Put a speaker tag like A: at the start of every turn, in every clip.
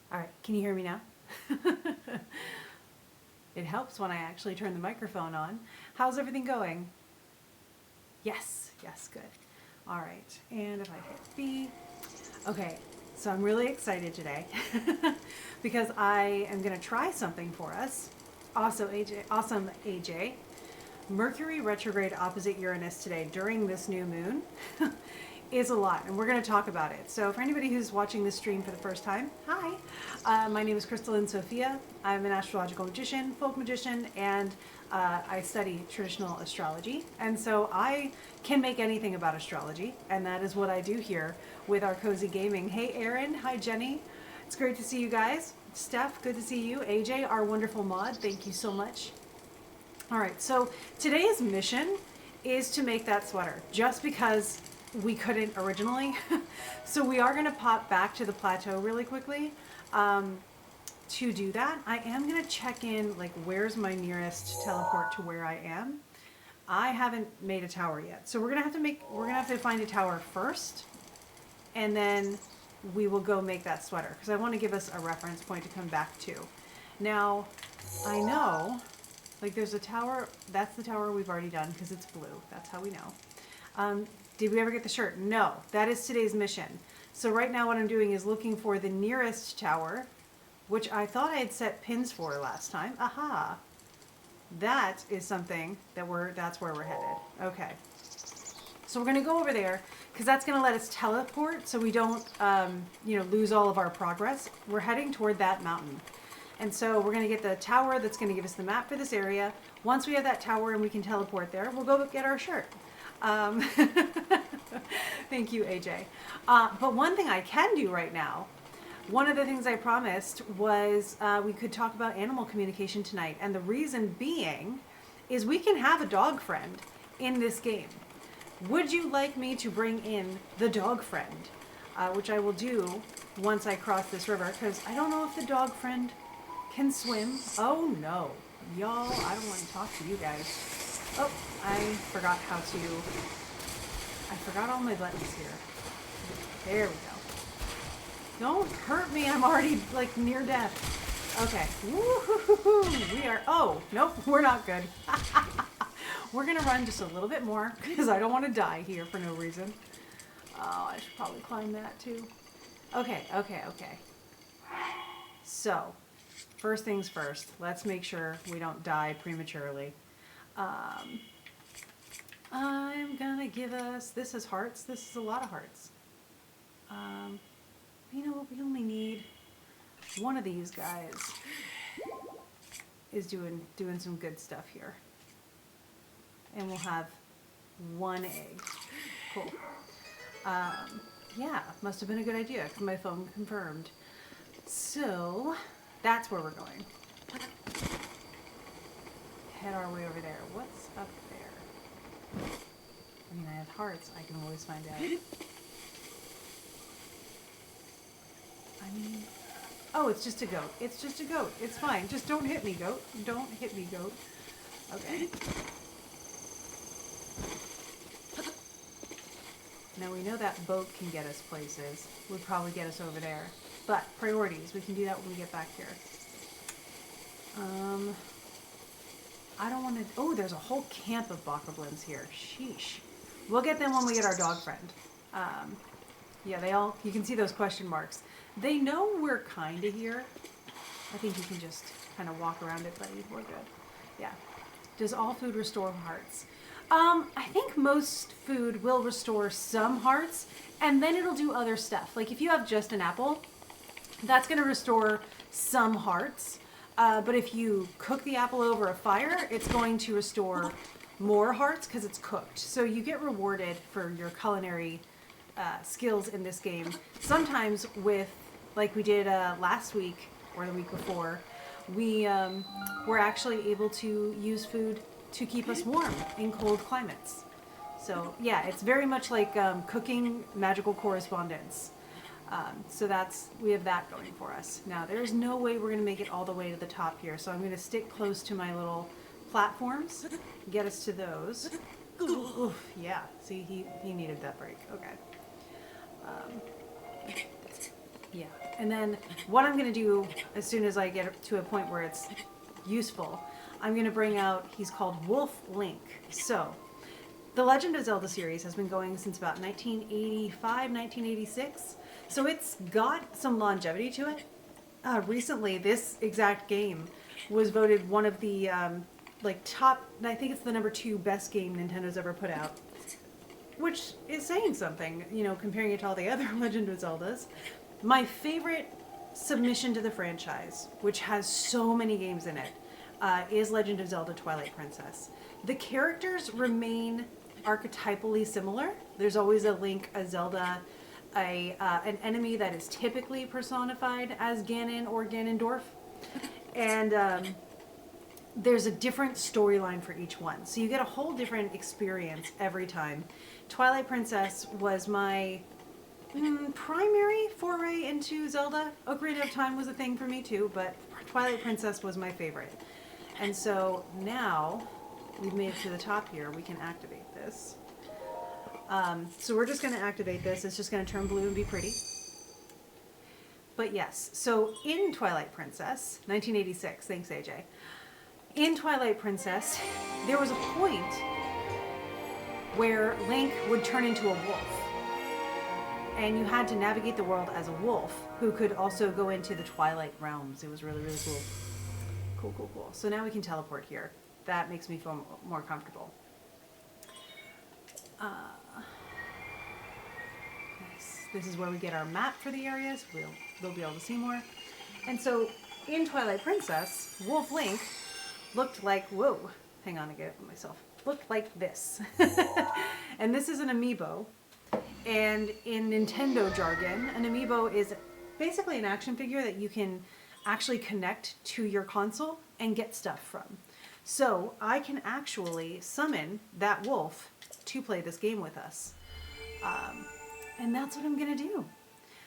A: All right, can you hear me now? It helps when I actually turn the microphone on. How's everything going? Yes, yes, good. All right, and if I hit B. Okay, so I'm really excited today because I am going to try something for us. Awesome, AJ. Mercury retrograde opposite Uranus today during this new moon is a lot, and we're going to talk about it. So for anybody who's watching this stream for the first time, hi. My name is Crystalline Sophia. I'm an astrological magician, folk magician, and I study traditional astrology. And so I can make anything about astrology, and that is what I do here with our cozy gaming. Hey, Erin. Hi, Jenny. It's great to see you guys. Steph, good to see you. AJ, our wonderful mod, thank you so much. All right, so today's mission is to make that sweater, just because we couldn't originally. So we are going to pop back to the plateau really quickly to do that. I am going to check in, like, where's my nearest teleport to where I am. I haven't made a tower yet, so we're gonna have to find a tower first, and then we will go make that sweater, because I want to give us a reference point to come back to. Now, I know, like, there's a tower. That's the tower we've already done because it's blue. That's how we know. Did we ever get the shirt? No. That is today's mission. So right now what I'm doing is looking for the nearest tower, which I thought I had set pins for last time. Aha. That is something that's where we're headed. Okay. So we're going to go over there because that's going to let us teleport so we don't, lose all of our progress. We're heading toward that mountain. And so we're going to get the tower that's going to give us the map for this area. Once we have that tower and we can teleport there, we'll go get our shirt. Thank you, AJ. But one thing I can do right now, one of the things I promised was we could talk about animal communication tonight. And the reason being is we can have a dog friend in this game. Would you like me to bring in the dog friend? Which I will do once I cross this river, because I don't know if the dog friend can swim. Oh no, y'all, I don't want to talk to you guys. Oh, I forgot all my buttons here. There we go. Don't hurt me, I'm already, like, near death. Okay, woo-hoo-hoo-hoo. Oh, nope, we're not good. We're gonna run just a little bit more, because I don't want to die here for no reason. Oh, I should probably climb that too. Okay. So, first things first, let's make sure we don't die prematurely. I'm gonna give us, this is hearts, this is a lot of hearts. You know what, we only need one of these guys is doing some good stuff here. And we'll have one egg. Cool. Yeah, must have been a good idea because my phone confirmed. So, that's where we're going. Head our way over there. What's up there? I mean, I have hearts. I can always find out. I mean... Oh, it's just a goat. It's just a goat. It's fine. Just don't hit me, goat. Don't hit me, goat. Okay. Now we know that boat can get us places. Would probably get us over there. But priorities, we can do that when we get back here. I don't want to... Oh, there's a whole camp of bokoblins here. Sheesh. We'll get them when we get our dog friend. Yeah, they all... You can see those question marks. They know we're kind of here. I think you can just kind of walk around it, buddy. We're good. Yeah. Does all food restore hearts? I think most food will restore some hearts, and then it'll do other stuff. Like if you have just an apple, that's going to restore some hearts. But if you cook the apple over a fire, it's going to restore more hearts because it's cooked. So you get rewarded for your culinary skills in this game. Sometimes with, like we did last week or the week before, we were actually able to use food to keep us warm in cold climates. So yeah, it's very much like cooking magical correspondence. So we have that going for us. Now there's no way we're going to make it all the way to the top here, so I'm going to stick close to my little platforms, get us to those. Oof, yeah, see, he needed that break. Okay. Yeah. And then what I'm going to do as soon as I get to a point where it's useful, I'm going to bring out, he's called Wolf Link. So the Legend of Zelda series has been going since about 1985, 1986. So it's got some longevity to it. Recently, this exact game was voted one of the like top, I think it's the #2 best game Nintendo's ever put out, which is saying something, you know, comparing it to all the other Legend of Zeldas. My favorite submission to the franchise, which has so many games in it, is Legend of Zelda Twilight Princess. The characters remain archetypally similar. There's always a Link, a Zelda, an enemy that is typically personified as Ganon or Ganondorf. And there's a different storyline for each one. So you get a whole different experience every time. Twilight Princess was my primary foray into Zelda. Ocarina of Time was a thing for me too, but Twilight Princess was my favorite. And so now we've made it to the top here, we can activate this. So we're just going to activate this. It's just going to turn blue and be pretty. But yes, so in Twilight Princess, 1986, thanks AJ. In Twilight Princess, there was a point where Link would turn into a wolf. And you had to navigate the world as a wolf who could also go into the Twilight realms. It was really, really cool. Cool, cool, cool. So now we can teleport here. That makes me feel more comfortable. Nice. This is where we get our map for the areas. They'll be able to see more. And so in Twilight Princess, Wolf Link looked like, whoa, hang on, I get it for myself. Looked like this. And this is an amiibo. And in Nintendo jargon, an amiibo is basically an action figure that you can actually connect to your console and get stuff from. So I can actually summon that wolf to play this game with us. And that's what I'm going to do.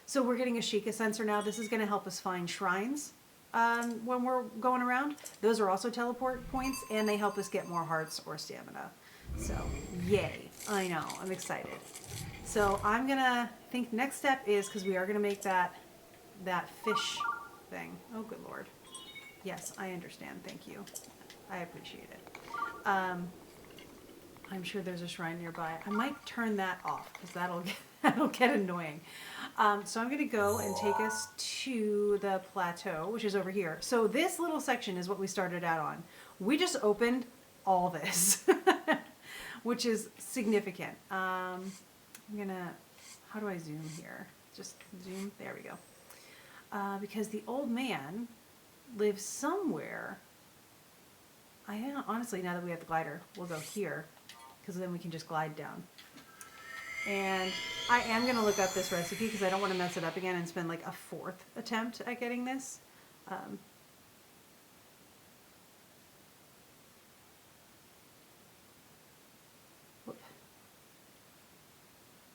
A: So we're getting a Sheikah sensor now. This is going to help us find shrines when we're going around. Those are also teleport points, and they help us get more hearts or stamina. So, yay. I know. I'm excited. So I'm going to think next step is, because we are going to make that fish thing. Oh, good Lord. Yes, I understand. Thank you. I appreciate it. I'm sure there's a shrine nearby. I might turn that off because that'll get annoying. So I'm going to go and take us to the plateau, which is over here. So this little section is what we started out on. We just opened all this, which is significant. I'm going to, how do I zoom here? Just zoom. There we go. Because the old man lives somewhere. Honestly, now that we have the glider, we'll go here, because then we can just glide down. And I am going to look up this recipe because I don't want to mess it up again and spend like a 4th attempt at getting this.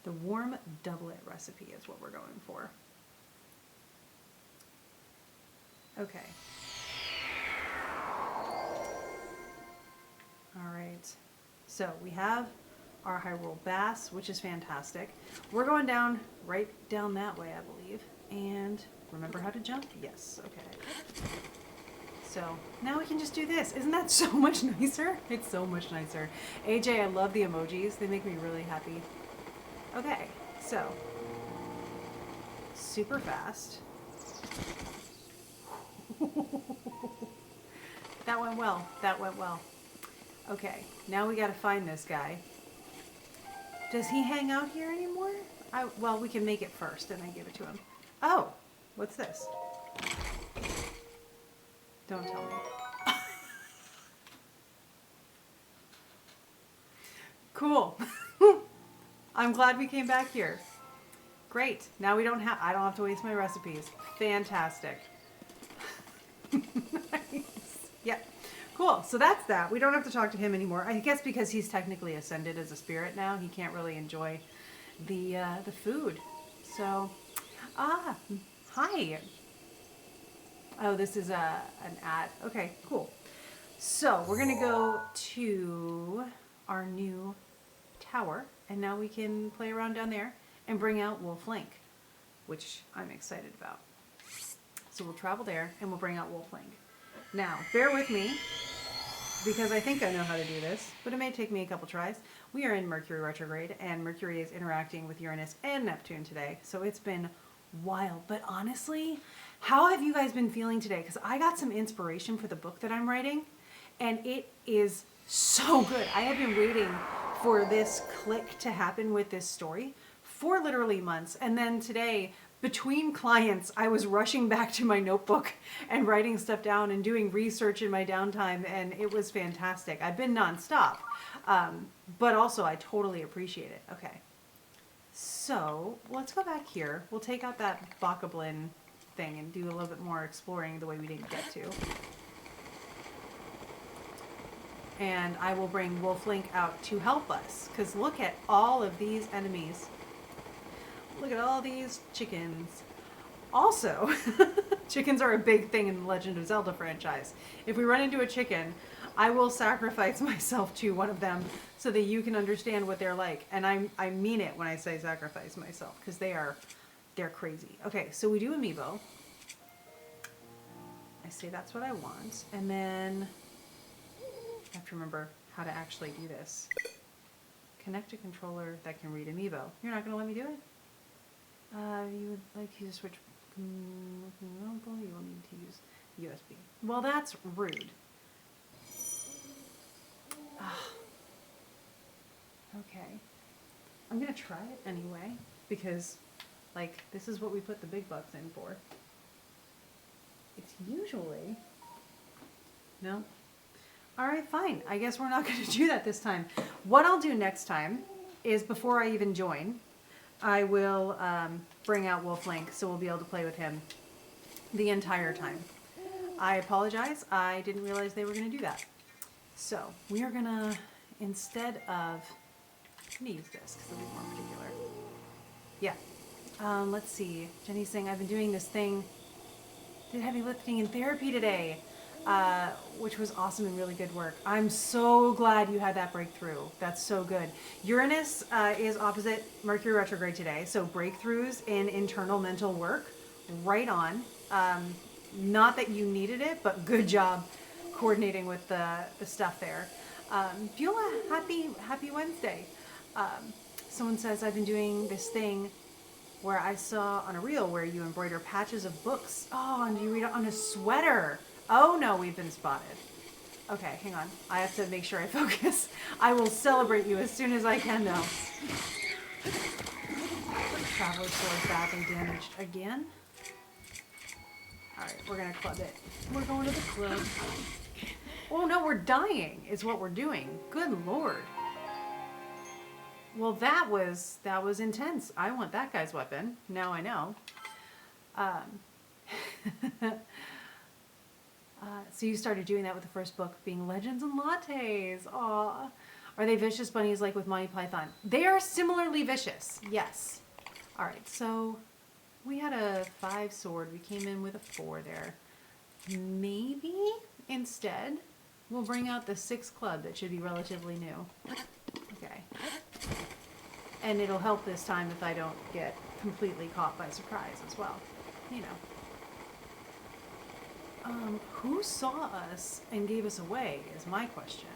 A: The warm doublet recipe is what we're going for. Okay. All right. So we have our Hyrule Bass, which is fantastic. We're going down, right down that way, I believe. And remember how to jump? Yes. Okay. So now we can just do this. Isn't that so much nicer? It's so much nicer. AJ, I love the emojis. They make me really happy. Okay. So super fast. That went well. That went well. Okay, now we got to find this guy. Does he hang out here anymore? Well, we can make it first and then give it to him. Oh, what's this? Don't tell me. Cool. I'm glad we came back here. Great. Now I don't have to waste my recipes. Fantastic. Nice. Yep. Cool. So that's that. We don't have to talk to him anymore. I guess because he's technically ascended as a spirit now, he can't really enjoy the food. So, hi. Oh, this is an ad. Okay, cool. So we're gonna go to our new tower, and now we can play around down there and bring out Wolf Link. which I'm excited about. So we'll travel there and we'll bring out Wolfling. Now, bear with me, because I think I know how to do this, but it may take me a couple tries. We are in Mercury retrograde, and Mercury is interacting with Uranus and Neptune today, so it's been wild. But honestly, how have you guys been feeling today? Because I got some inspiration for the book that I'm writing, and it is so good. I have been waiting for this click to happen with this story for literally months, and then today, between clients, I was rushing back to my notebook and writing stuff down and doing research in my downtime, and it was fantastic. I've been nonstop, but also I totally appreciate it. Okay, so let's go back here. We'll take out that Bokoblin thing and do a little bit more exploring the way we didn't get to. And I will bring Wolflink out to help us, because look at all of these enemies. Look at all these chickens. Also, chickens are a big thing in the Legend of Zelda franchise. If we run into a chicken, I will sacrifice myself to one of them so that you can understand what they're like. And I mean it when I say sacrifice myself, because they're crazy. Okay, so we do Amiibo. I say that's what I want. And then I have to remember how to actually do this. Connect a controller that can read Amiibo. You're not going to let me do it? You would like to switch. You will need to use USB. Well, that's rude. Okay. I'm going to try it anyway, because, like, this is what we put the big bucks in for. It's usually... No? Alright, fine. I guess we're not going to do that this time. What I'll do next time is, before I even join, I will bring out Wolflink, so we'll be able to play with him the entire time. I apologize. I didn't realize they were going to do that. So we are going to, instead of... I'm going to use this because it'll be more particular. Yeah. Let's see. Jenny's saying, I've been doing this thing. Did heavy lifting in therapy today, which was awesome and really good work. I'm so glad you had that breakthrough. That's so good. Uranus is opposite Mercury retrograde today, so breakthroughs in internal mental work, right on. Not that you needed it, but good job coordinating with the stuff there. Beulah, happy Wednesday. Someone says, I've been doing this thing where I saw on a reel where you embroider patches of books. Oh, and you read it on a sweater. Oh no, we've been spotted. Okay, hang on. I have to make sure I focus. I will celebrate you as soon as I can, though. Traveler sword back and damaged again. Alright, we're gonna club it. We're going to the club. Oh no, we're dying is what we're doing. Good lord. Well, that was intense. I want that guy's weapon. Now I know. So you started doing that with the first book, being Legends and Lattes. Aw. Are they vicious bunnies like with Monty Python? They are similarly vicious. Yes. All right. So we had a 5 sword. We came in with a 4 there. Maybe instead we'll bring out the 6 club that should be relatively new. Okay. And it'll help this time if I don't get completely caught by surprise as well. You know. Who saw us and gave us away is my question.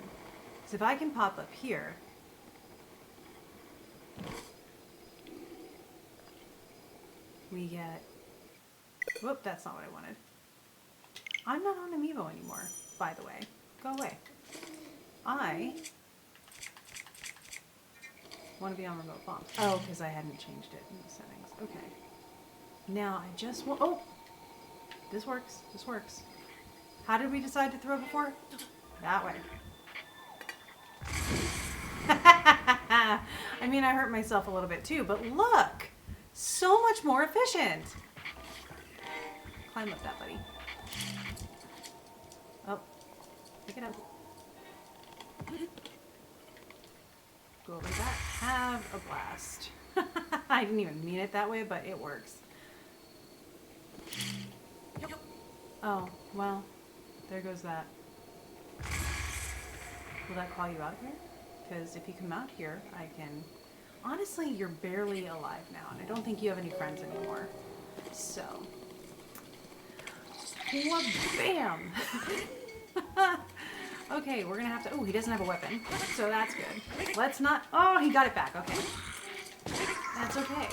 A: Because if I can pop up here... we get... Whoop, that's not what I wanted. I'm not on Amiibo anymore, by the way. Go away. I want to be on remote bomb. Oh, because I hadn't changed it in the settings. Okay. Now I just want... Oh! This works. This works. How did we decide to throw before? That way. I mean, I hurt myself a little bit too, but look! So much more efficient! Climb up that, buddy. Oh. Pick it up. Go over that. Have a blast. I didn't even mean it that way, but it works. Oh, well, there goes that. Will that call you out here? Because if you come out here, I can honestly, you're barely alive now, and I don't think you have any friends anymore. So, what? Bam! Okay, we're gonna have to. Oh, he doesn't have a weapon, so that's good. Let's not. Oh, he got it back. Okay, that's okay.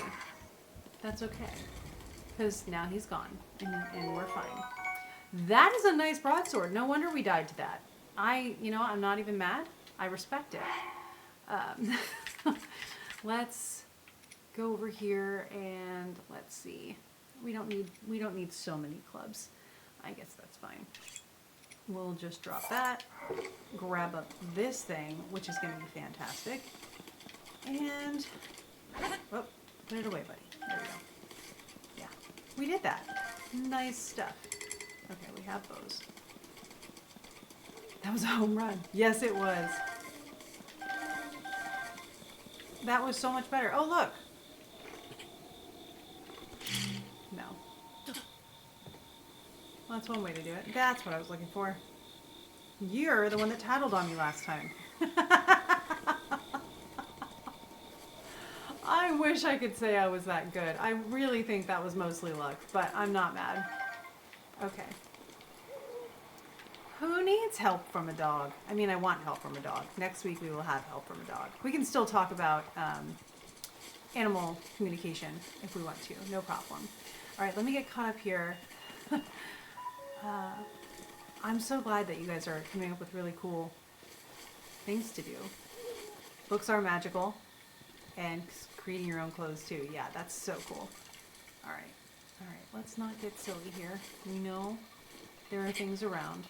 A: That's okay, because now he's gone, and we're fine. That is a nice broadsword. No wonder we died to that. I'm not even mad. I respect it. Let's go over here and let's see. We don't need so many clubs. I guess that's fine. We'll just drop that, grab up this thing, which is going to be fantastic, and oh, put it away, buddy. There we go. Yeah, we did that. Nice stuff. Okay, we have those. That was a home run. Yes, it was. That was so much better. Oh, look. No. Well, that's one way to do it. That's what I was looking for. You're the one that tattled on me last time. I wish I could say I was that good. I really think that was mostly luck, but I'm not mad. Okay. Who needs help from a dog? I mean, I want help from a dog. Next week we will have help from a dog. We can still talk about animal communication if we want to. No problem. All right, let me get caught up here. I'm so glad that you guys are coming up with really cool things to do. Books are magical, and creating your own clothes too. Yeah, that's so cool. All right, let's not get silly here. We know there are things around.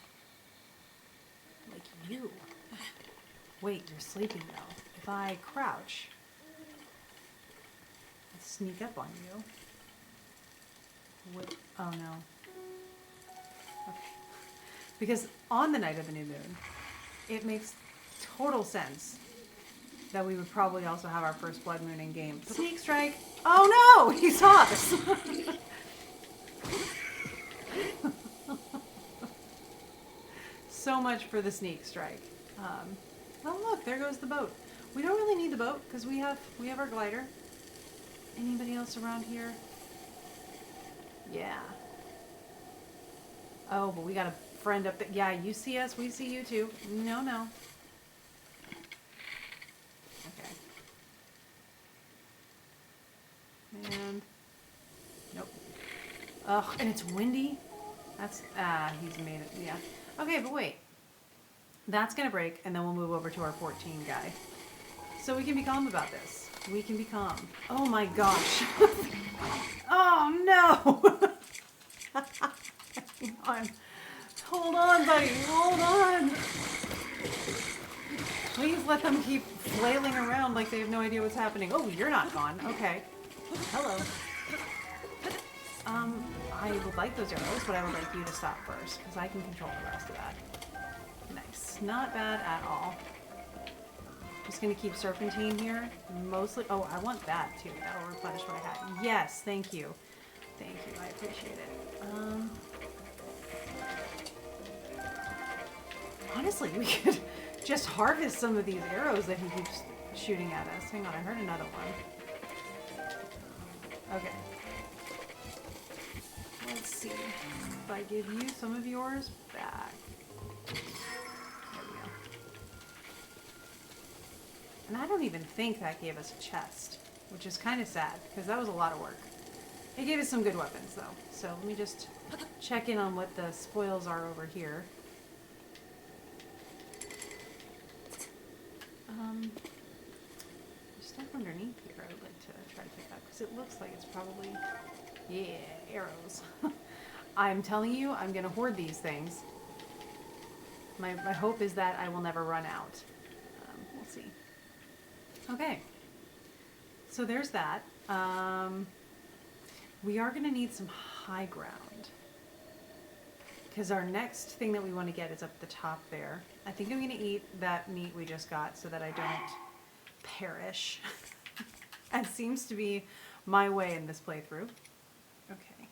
A: Like you. Wait, you're sleeping though. If I crouch and sneak up on you. What? Oh no. Okay. Because on the night of the new moon, it makes total sense that we would probably also have our first blood moon in game. Sneak strike. Oh no! He saw us! So much for the sneak strike. Oh look, there goes the boat. We don't really need the boat because we have our glider. Anybody else around here? Yeah. Oh, but we got a friend up there. Yeah, you see us, we see you too. No. Okay. And nope. Ugh, and it's windy. That's he's made it. Yeah. Okay, but wait. That's gonna break, and then we'll move over to our 14 guy. So we can be calm about this. We can be calm. Oh my gosh. Oh no. Hang on. Hold on, buddy. Hold on. Please let them keep flailing around like they have no idea what's happening. Oh, you're not gone. Okay. Hello. I would like those arrows, but I would like you to stop first, because I can control the rest of that. Nice. Not bad at all. Just going to keep serpentine here. Mostly. Oh, I want that, too. That'll replenish what I had. Yes, thank you. Thank you. I appreciate it. Honestly, we could just harvest some of these arrows that he keeps shooting at us. Hang on, I heard another one. Okay. Let's see if I give you some of yours back. There we go. And I don't even think that gave us a chest, which is kind of sad because that was a lot of work. It gave us some good weapons though. So let me just check in on what the spoils are over here. There's stuff underneath here I would like to try to pick up because it looks like it's probably, yeah, arrows. I'm telling you, I'm going to hoard these things. My hope is that I will never run out. We'll see. Okay. So there's that. We are going to need some high ground. Because our next thing that we want to get is up the top there. I think I'm going to eat that meat we just got so that I don't perish. That seems to be my way in this playthrough. Okay.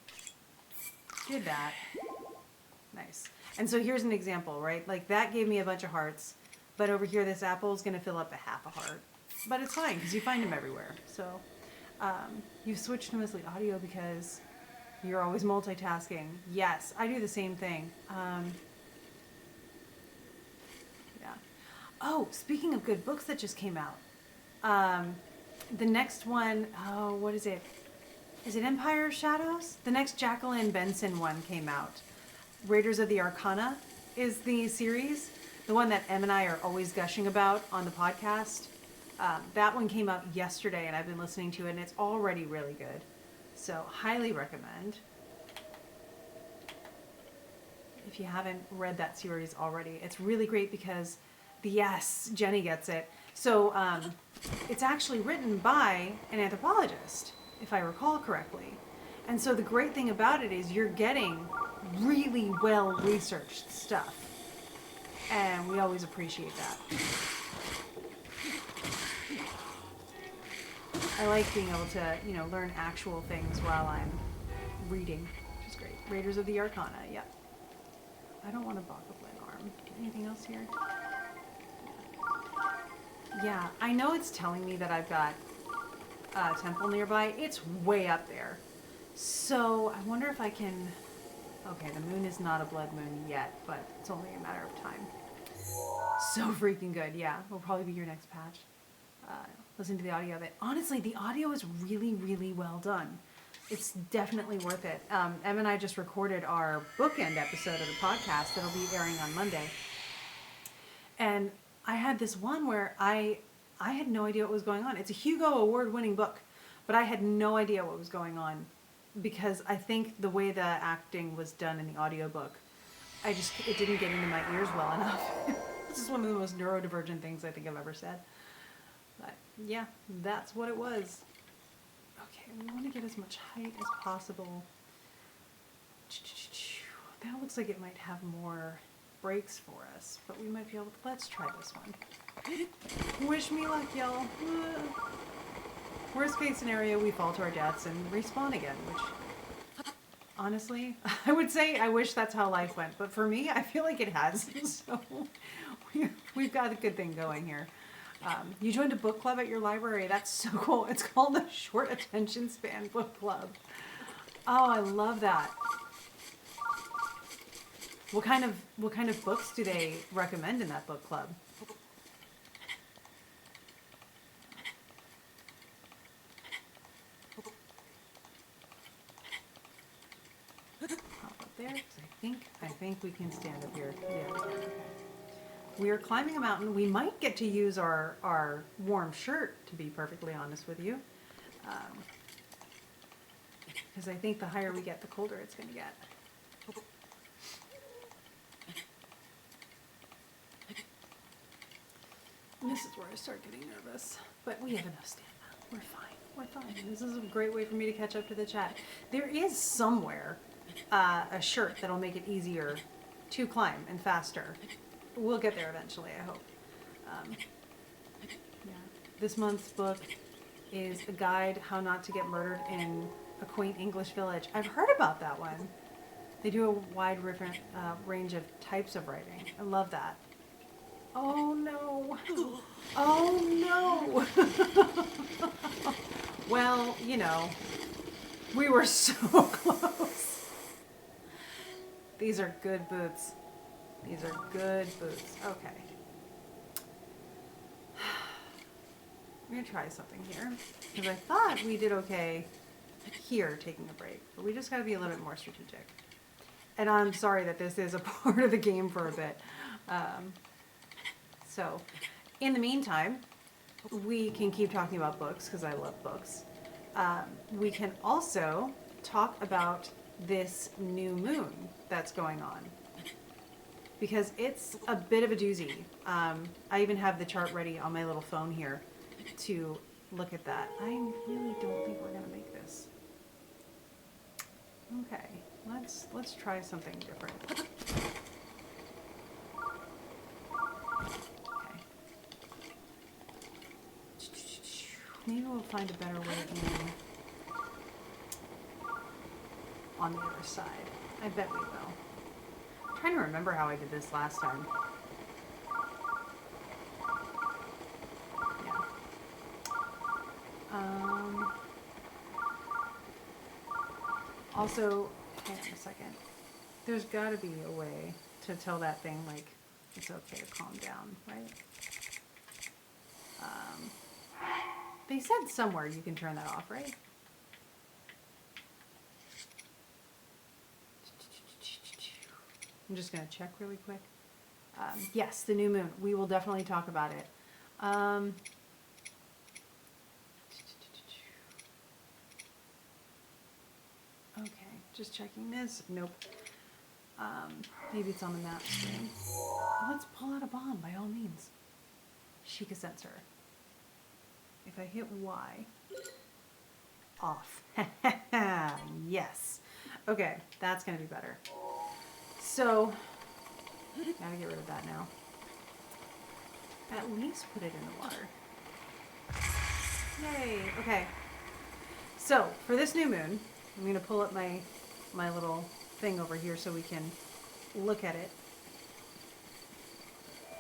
A: Did that. Nice. And so here's an example, right? Like that gave me a bunch of hearts, but over here this apple is going to fill up a half a heart. but it's fine because you find them everywhere. So you've switched to mostly audio because you're always multitasking. Yes, I do the same thing. Yeah. Oh, speaking of good books that just came out, the next one, oh, what is it? Is it Empire of Shadows? The next Jacqueline Benson one came out. Raiders of the Arcana is the series. The one that Em and I are always gushing about on the podcast. That one came out yesterday and I've been listening to it and it's already really good. So highly recommend. If you haven't read that series already, it's really great because yes, Jenny gets it. So it's actually written by an anthropologist, if I recall correctly. And so the great thing about it is you're getting really well researched stuff. And we always appreciate that. I like being able to, learn actual things while I'm reading, which is great. Raiders of the Arcana, yeah. I don't want a Bokoblin arm. Anything else here? Yeah, I know it's telling me that I've got a temple nearby. It's way up there. So I wonder if I can... Okay, the moon is not a blood moon yet, but it's only a matter of time. So freaking good, yeah. Will probably be your next patch. Listen to the audio of it. Honestly, the audio is really, really well done. It's definitely worth it. Em and I just recorded our bookend episode of the podcast that'll be airing on Monday. And I had this one where I had no idea what was going on. It's a Hugo Award-winning book, but I had no idea what was going on because I think the way the acting was done in the audiobook, it didn't get into my ears well enough. This is one of the most neurodivergent things I think I've ever said. But yeah, that's what it was. Okay, we want to get as much height as possible. That looks like it might have more breaks for us, but we might be able to... Let's try this one. Wish me luck, y'all. Worst case scenario, we fall to our deaths and respawn again, which... Honestly, I would say I wish that's how life went, but for me, I feel like it has. So we've got a good thing going here. You joined a book club at your library. That's so cool. It's called the Short Attention Span Book Club. Oh, I love that. What kind of books do they recommend in that book club? Hop up there, 'cause I think we can stand up here. Yeah, we can. Okay. We are climbing a mountain. We might get to use our warm shirt, to be perfectly honest with you. Because I think the higher we get, the colder it's going to get. And this is where I start getting nervous. But we have enough stamina. We're fine. We're fine. This is a great way for me to catch up to the chat. There is somewhere a shirt that'll make it easier to climb and faster. We'll get there eventually, I hope. Yeah. This month's book is A Guide How Not to Get Murdered in a Quaint English Village. I've heard about that one. They do a wide range of types of writing. I love that. Oh no. Oh no. Well, we were so close. These are good boots. These are good boots. Okay. I'm going to try something here. Because I thought we did okay here taking a break. But we just got to be a little bit more strategic. And I'm sorry that this is a part of the game for a bit. So, in the meantime, we can keep talking about books because I love books. We can also talk about this new moon that's going on. Because it's a bit of a doozy. I even have the chart ready on my little phone here to look at that. I really don't think we're going to make this. Okay, let's try something different. Okay. Maybe we'll find a better way in on the other side. I bet we will. I'm trying to remember how I did this last time. Yeah. Also, hang on a second. There's got to be a way to tell that thing, like, it's okay to calm down, right? They said somewhere you can turn that off, right? I'm just going to check really quick. Yes, the new moon. We will definitely talk about it. Okay, just checking this. Nope. Maybe it's on the map screen. Let's pull out a bomb by all means. Sheikah sensor. If I hit Y, off. Yes. Okay, that's going to be better. So, gotta get rid of that now. At least put it in the water. Yay. Okay. So, for this new moon, I'm going to pull up my little thing over here so we can look at it.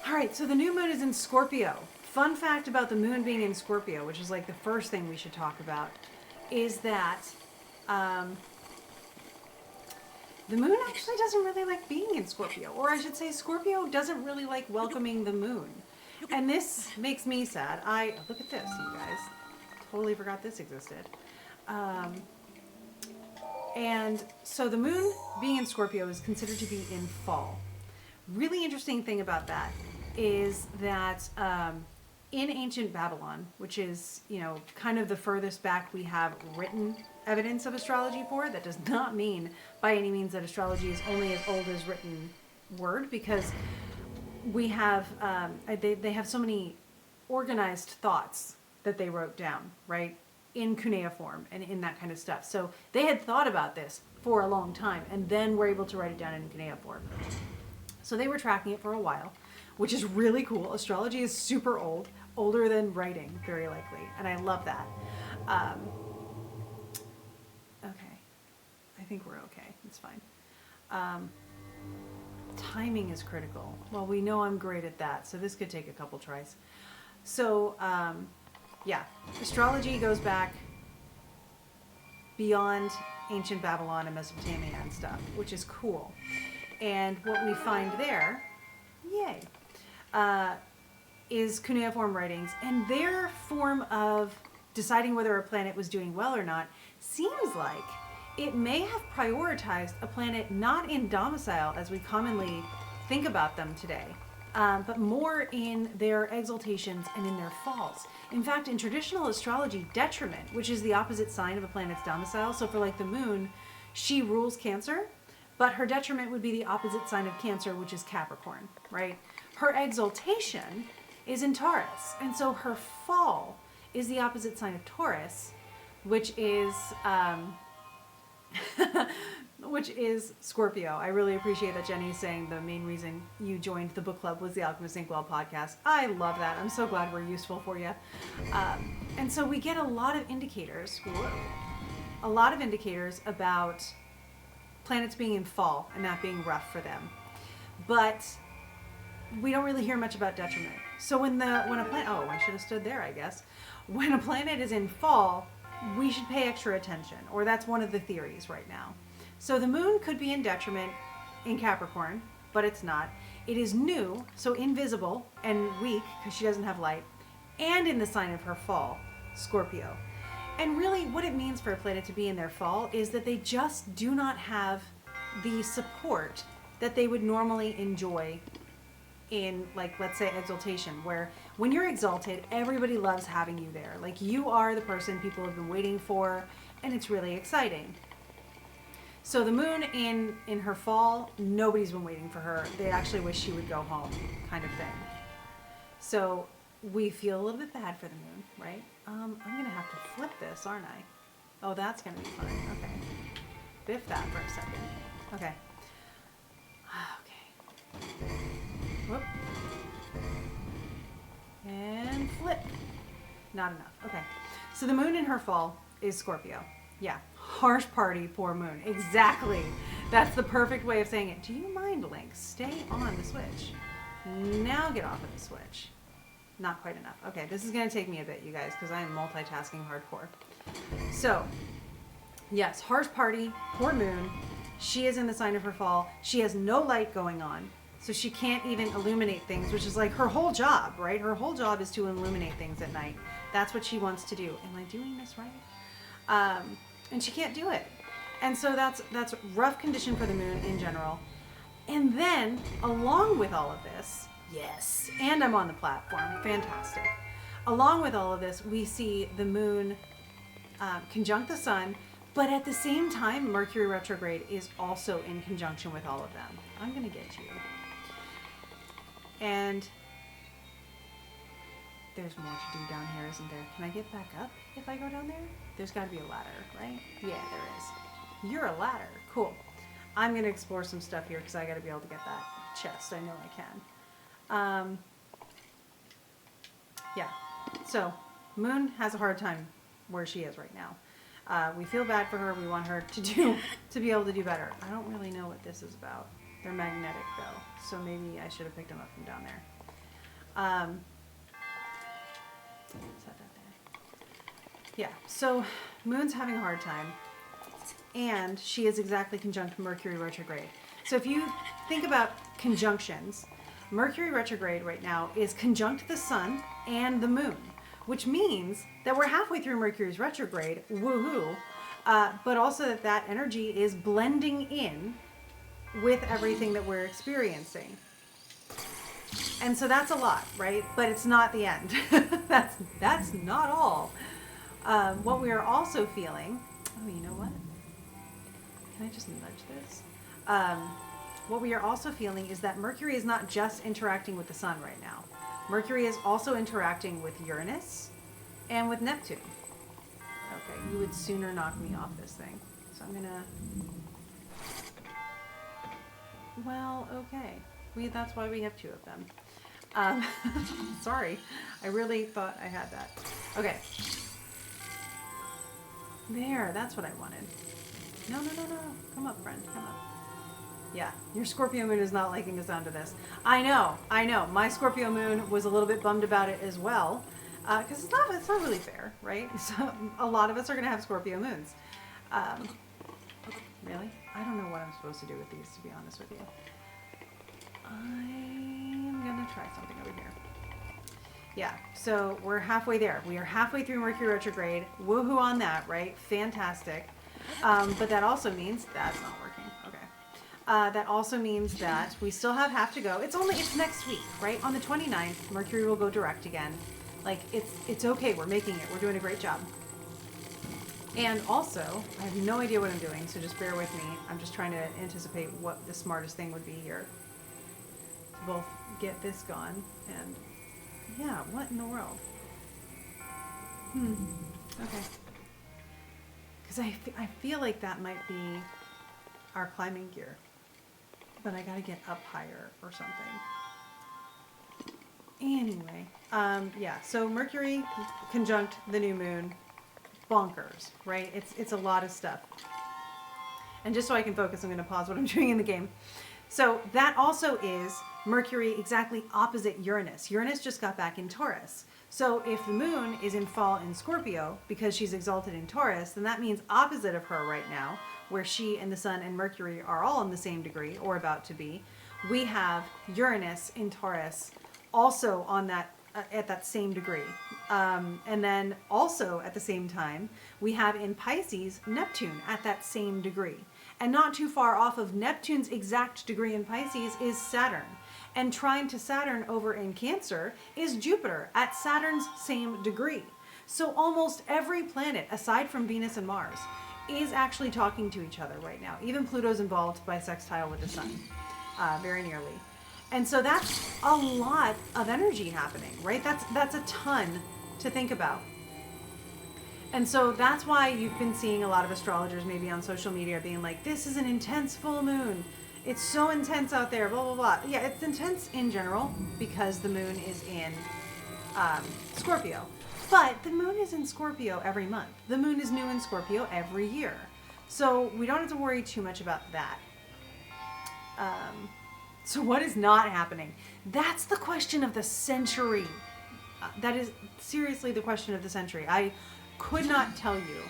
A: Alright, so the new moon is in Scorpio. Fun fact about the moon being in Scorpio, which is like the first thing we should talk about, is that the moon actually doesn't really like being in Scorpio. Or I should say Scorpio doesn't really like welcoming the moon. And this makes me sad. Look at this, you guys. Totally forgot this existed. And so the moon being in Scorpio is considered to be in fall. Really interesting thing about that is that in ancient Babylon, which is, kind of the furthest back we have written evidence of astrology for, that does not mean by any means that astrology is only as old as written word, because we have, they have so many organized thoughts that they wrote down, right? In cuneiform and in that kind of stuff. So they had thought about this for a long time and then were able to write it down in cuneiform. So they were tracking it for a while, which is really cool. Astrology is super old, older than writing, very likely. And I love that. Okay. I think we're okay. It's fine. Timing is critical. Well, we know I'm great at that, so this could take a couple tries. So, yeah, astrology goes back beyond ancient Babylon and Mesopotamia and stuff, which is cool. And what we find there, yay, is cuneiform writings. And their form of deciding whether a planet was doing well or not seems like it may have prioritized a planet not in domicile as we commonly think about them today, but more in their exaltations and in their falls. In fact, in traditional astrology, detriment, which is the opposite sign of a planet's domicile, so for like the moon, she rules Cancer, but her detriment would be the opposite sign of Cancer, which is Capricorn, right? Her exaltation is in Taurus, and so her fall is the opposite sign of Taurus, which is which is Scorpio. I really appreciate that Jenny is saying the main reason you joined the book club was the Alchemist Inkwell podcast. I love that. I'm so glad we're useful for you. And so we get a lot of indicators, about planets being in fall and that being rough for them. But we don't really hear much about detriment. So when a planet, I should have stood there, I guess. When a planet is in fall, we should pay extra attention, or that's one of the theories right now. So the moon could be in detriment in Capricorn, but it's not. It is new, so invisible and weak because she doesn't have light, and in the sign of her fall, Scorpio. And really what it means for a planet to be in their fall is that they just do not have the support that they would normally enjoy in, like, let's say exaltation, where when you're exalted, everybody loves having you there. Like, you are the person people have been waiting for, and it's really exciting. So the moon in her fall, nobody's been waiting for her. They actually wish she would go home, kind of thing. So we feel a little bit bad for the moon, right? I'm going to have to flip this, aren't I? Oh, that's going to be fun. Okay. Biff that for a second. Okay. Okay. Whoop. And flip. Not enough. Okay. So the moon in her fall is Scorpio. Yeah. Harsh party, poor moon. Exactly. That's the perfect way of saying it. Do you mind, Link? Stay on the switch. Now get off of the switch. not quite enough. Okay, this is going to take me a bit, you guys, because I am multitasking hardcore. So, yes, harsh party, poor moon. She is in the sign of her fall. She has no light going on, so she can't even illuminate things, which is like her whole job, right? Her whole job is to illuminate things at night. That's what she wants to do. Am I doing this right? And she can't do it. And so that's rough condition for the moon in general. And then, along with all of this, yes, and I'm on the platform, fantastic. Along with all of this, we see the moon conjunct the sun, but at the same time, Mercury retrograde is also in conjunction with all of them. I'm going to get you. And there's more to do down here, isn't there? Can I get back up if I go down there? There's got to be a ladder, right? Yeah, there is. You're a ladder. Cool. I'm going to explore some stuff here because I got to be able to get that chest. I know I can. Yeah. So, Moon has a hard time where she is right now. We feel bad for her. We want her to be able to do better. I don't really know what this is about. They're magnetic though, so maybe I should have picked them up from down there. Set that there. Yeah. So, Moon's having a hard time. And she is exactly conjunct Mercury retrograde. So if you think about conjunctions, Mercury retrograde right now is conjunct the sun and the moon, which means that we're halfway through Mercury's retrograde, woohoo, but also that energy is blending in with everything that we're experiencing. And so that's a lot, right? But it's not the end. That's not all. What we are also feeling, oh, you know what? Can I just nudge this? What we are also feeling is that Mercury is not just interacting with the sun right now. Mercury is also interacting with Uranus and with Neptune. Okay, you would sooner knock me off this thing. So I'm gonna... Well, okay. That's why we have two of them. Sorry, I really thought I had that. Okay. There, that's what I wanted. No. Come up, friend. Come up. Yeah, your Scorpio moon is not liking the sound of this. I know. My Scorpio moon was a little bit bummed about it as well. Because it's not really fair, right? So a lot of us are going to have Scorpio moons. Really? I don't know what I'm supposed to do with these, to be honest with you. I'm going to try something over here. Yeah, so we're halfway there. We are halfway through Mercury retrograde. Woohoo on that, right? Fantastic. But that also means that's not working. Okay. That also means that we still have half to go. It's next week, right? On the 29th, Mercury will go direct again. Like, it's okay. We're making it. We're doing a great job. And also, I have no idea what I'm doing, so just bear with me. I'm just trying to anticipate what the smartest thing would be here. To both get this gone and, yeah, what in the world? Okay. Because I feel like that might be our climbing gear. But I gotta get up higher or something. Anyway, yeah, so Mercury conjunct the new moon, bonkers, right? It's a lot of stuff. And just so I can focus, I'm gonna pause what I'm doing in the game. So that also is Mercury exactly opposite Uranus. Uranus just got back in Taurus. So if the moon is in fall in Scorpio because she's exalted in Taurus, then that means opposite of her right now, where she and the sun and Mercury are all on the same degree or about to be, we have Uranus in Taurus also on that at that same degree. And then also at the same time, we have in Pisces Neptune at that same degree. And not too far off of Neptune's exact degree in Pisces is Saturn. And trine to Saturn over in Cancer is Jupiter at Saturn's same degree. So almost every planet, aside from Venus and Mars, is actually talking to each other right now. Even Pluto's involved by sextile with the sun, very nearly. And so that's a lot of energy happening, right? That's a ton to think about. And so that's why you've been seeing a lot of astrologers maybe on social media being like, this is an intense full moon. It's so intense out there, blah, blah, blah. Yeah, it's intense in general because the moon is in Scorpio. But the moon is in Scorpio every month. The moon is new in Scorpio every year. So we don't have to worry too much about that. So what is not happening? That's the question of the century. that is seriously the question of the century. I could not tell you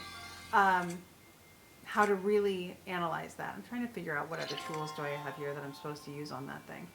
A: how to really analyze that. I'm trying to figure out what other tools do I have here that I'm supposed to use on that thing.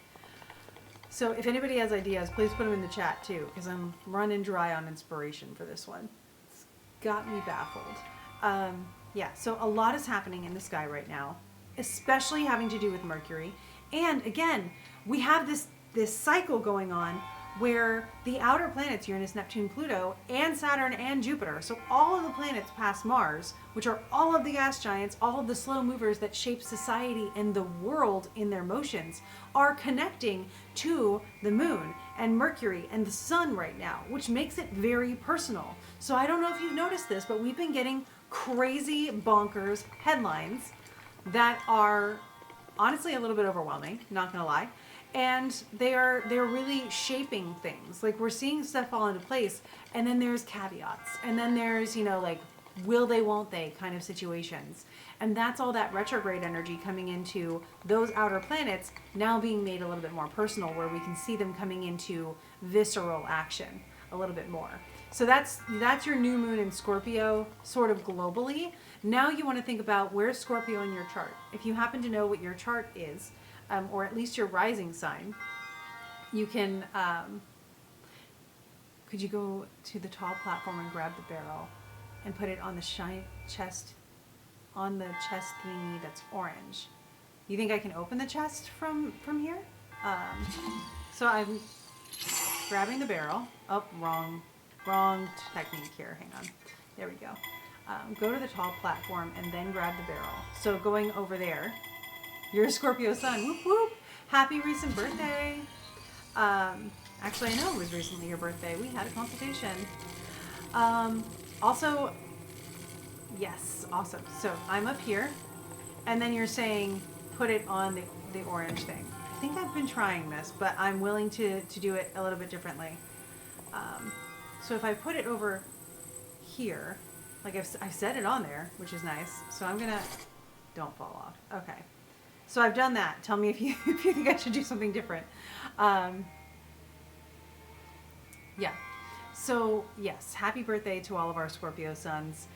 A: So if anybody has ideas, please put them in the chat too, because I'm running dry on inspiration for this one. It's got me baffled. Yeah, so a lot is happening in the sky right now, especially having to do with Mercury. And again, we have this cycle going on where the outer planets, Uranus, Neptune, Pluto, and Saturn and Jupiter, so all of the planets past Mars, which are all of the gas giants, all of the slow movers that shape society and the world in their motions, are connecting to the moon and Mercury and the sun right now, which makes it very personal. So I don't know if you've noticed this, but we've been getting crazy bonkers headlines that are honestly a little bit overwhelming, not gonna lie. And they're really shaping things. Like, we're seeing stuff fall into place, and then there's caveats, and then there's, you know, like, will they, won't they kind of situations. And that's all that retrograde energy coming into those outer planets now being made a little bit more personal, where we can see them coming into visceral action a little bit more. So that's your new moon in Scorpio, sort of globally. Now you want to think about where's Scorpio in your chart. If you happen to know what your chart is, or at least your rising sign, you can, could you go to the tall platform and grab the barrel and put it on the chest thingy that's orange? You think I can open the chest from here? So I'm grabbing the barrel. Oh, wrong technique here. Hang on. There we go. Go to the tall platform and then grab the barrel. So going over there. You're a Scorpio sun. Whoop whoop. Happy recent birthday. Actually, I know it was recently your birthday. We had a consultation. Also, yes, awesome. So I'm up here, and then you're saying put it on the orange thing. I think I've been trying this, but I'm willing to do it a little bit differently. So if I put it over here, like I've set it on there, which is nice. So I'm gonna, don't fall off. Okay. So I've done that. Tell me if you think I should do something different. Yeah. So yes, happy birthday to all of our Scorpio suns.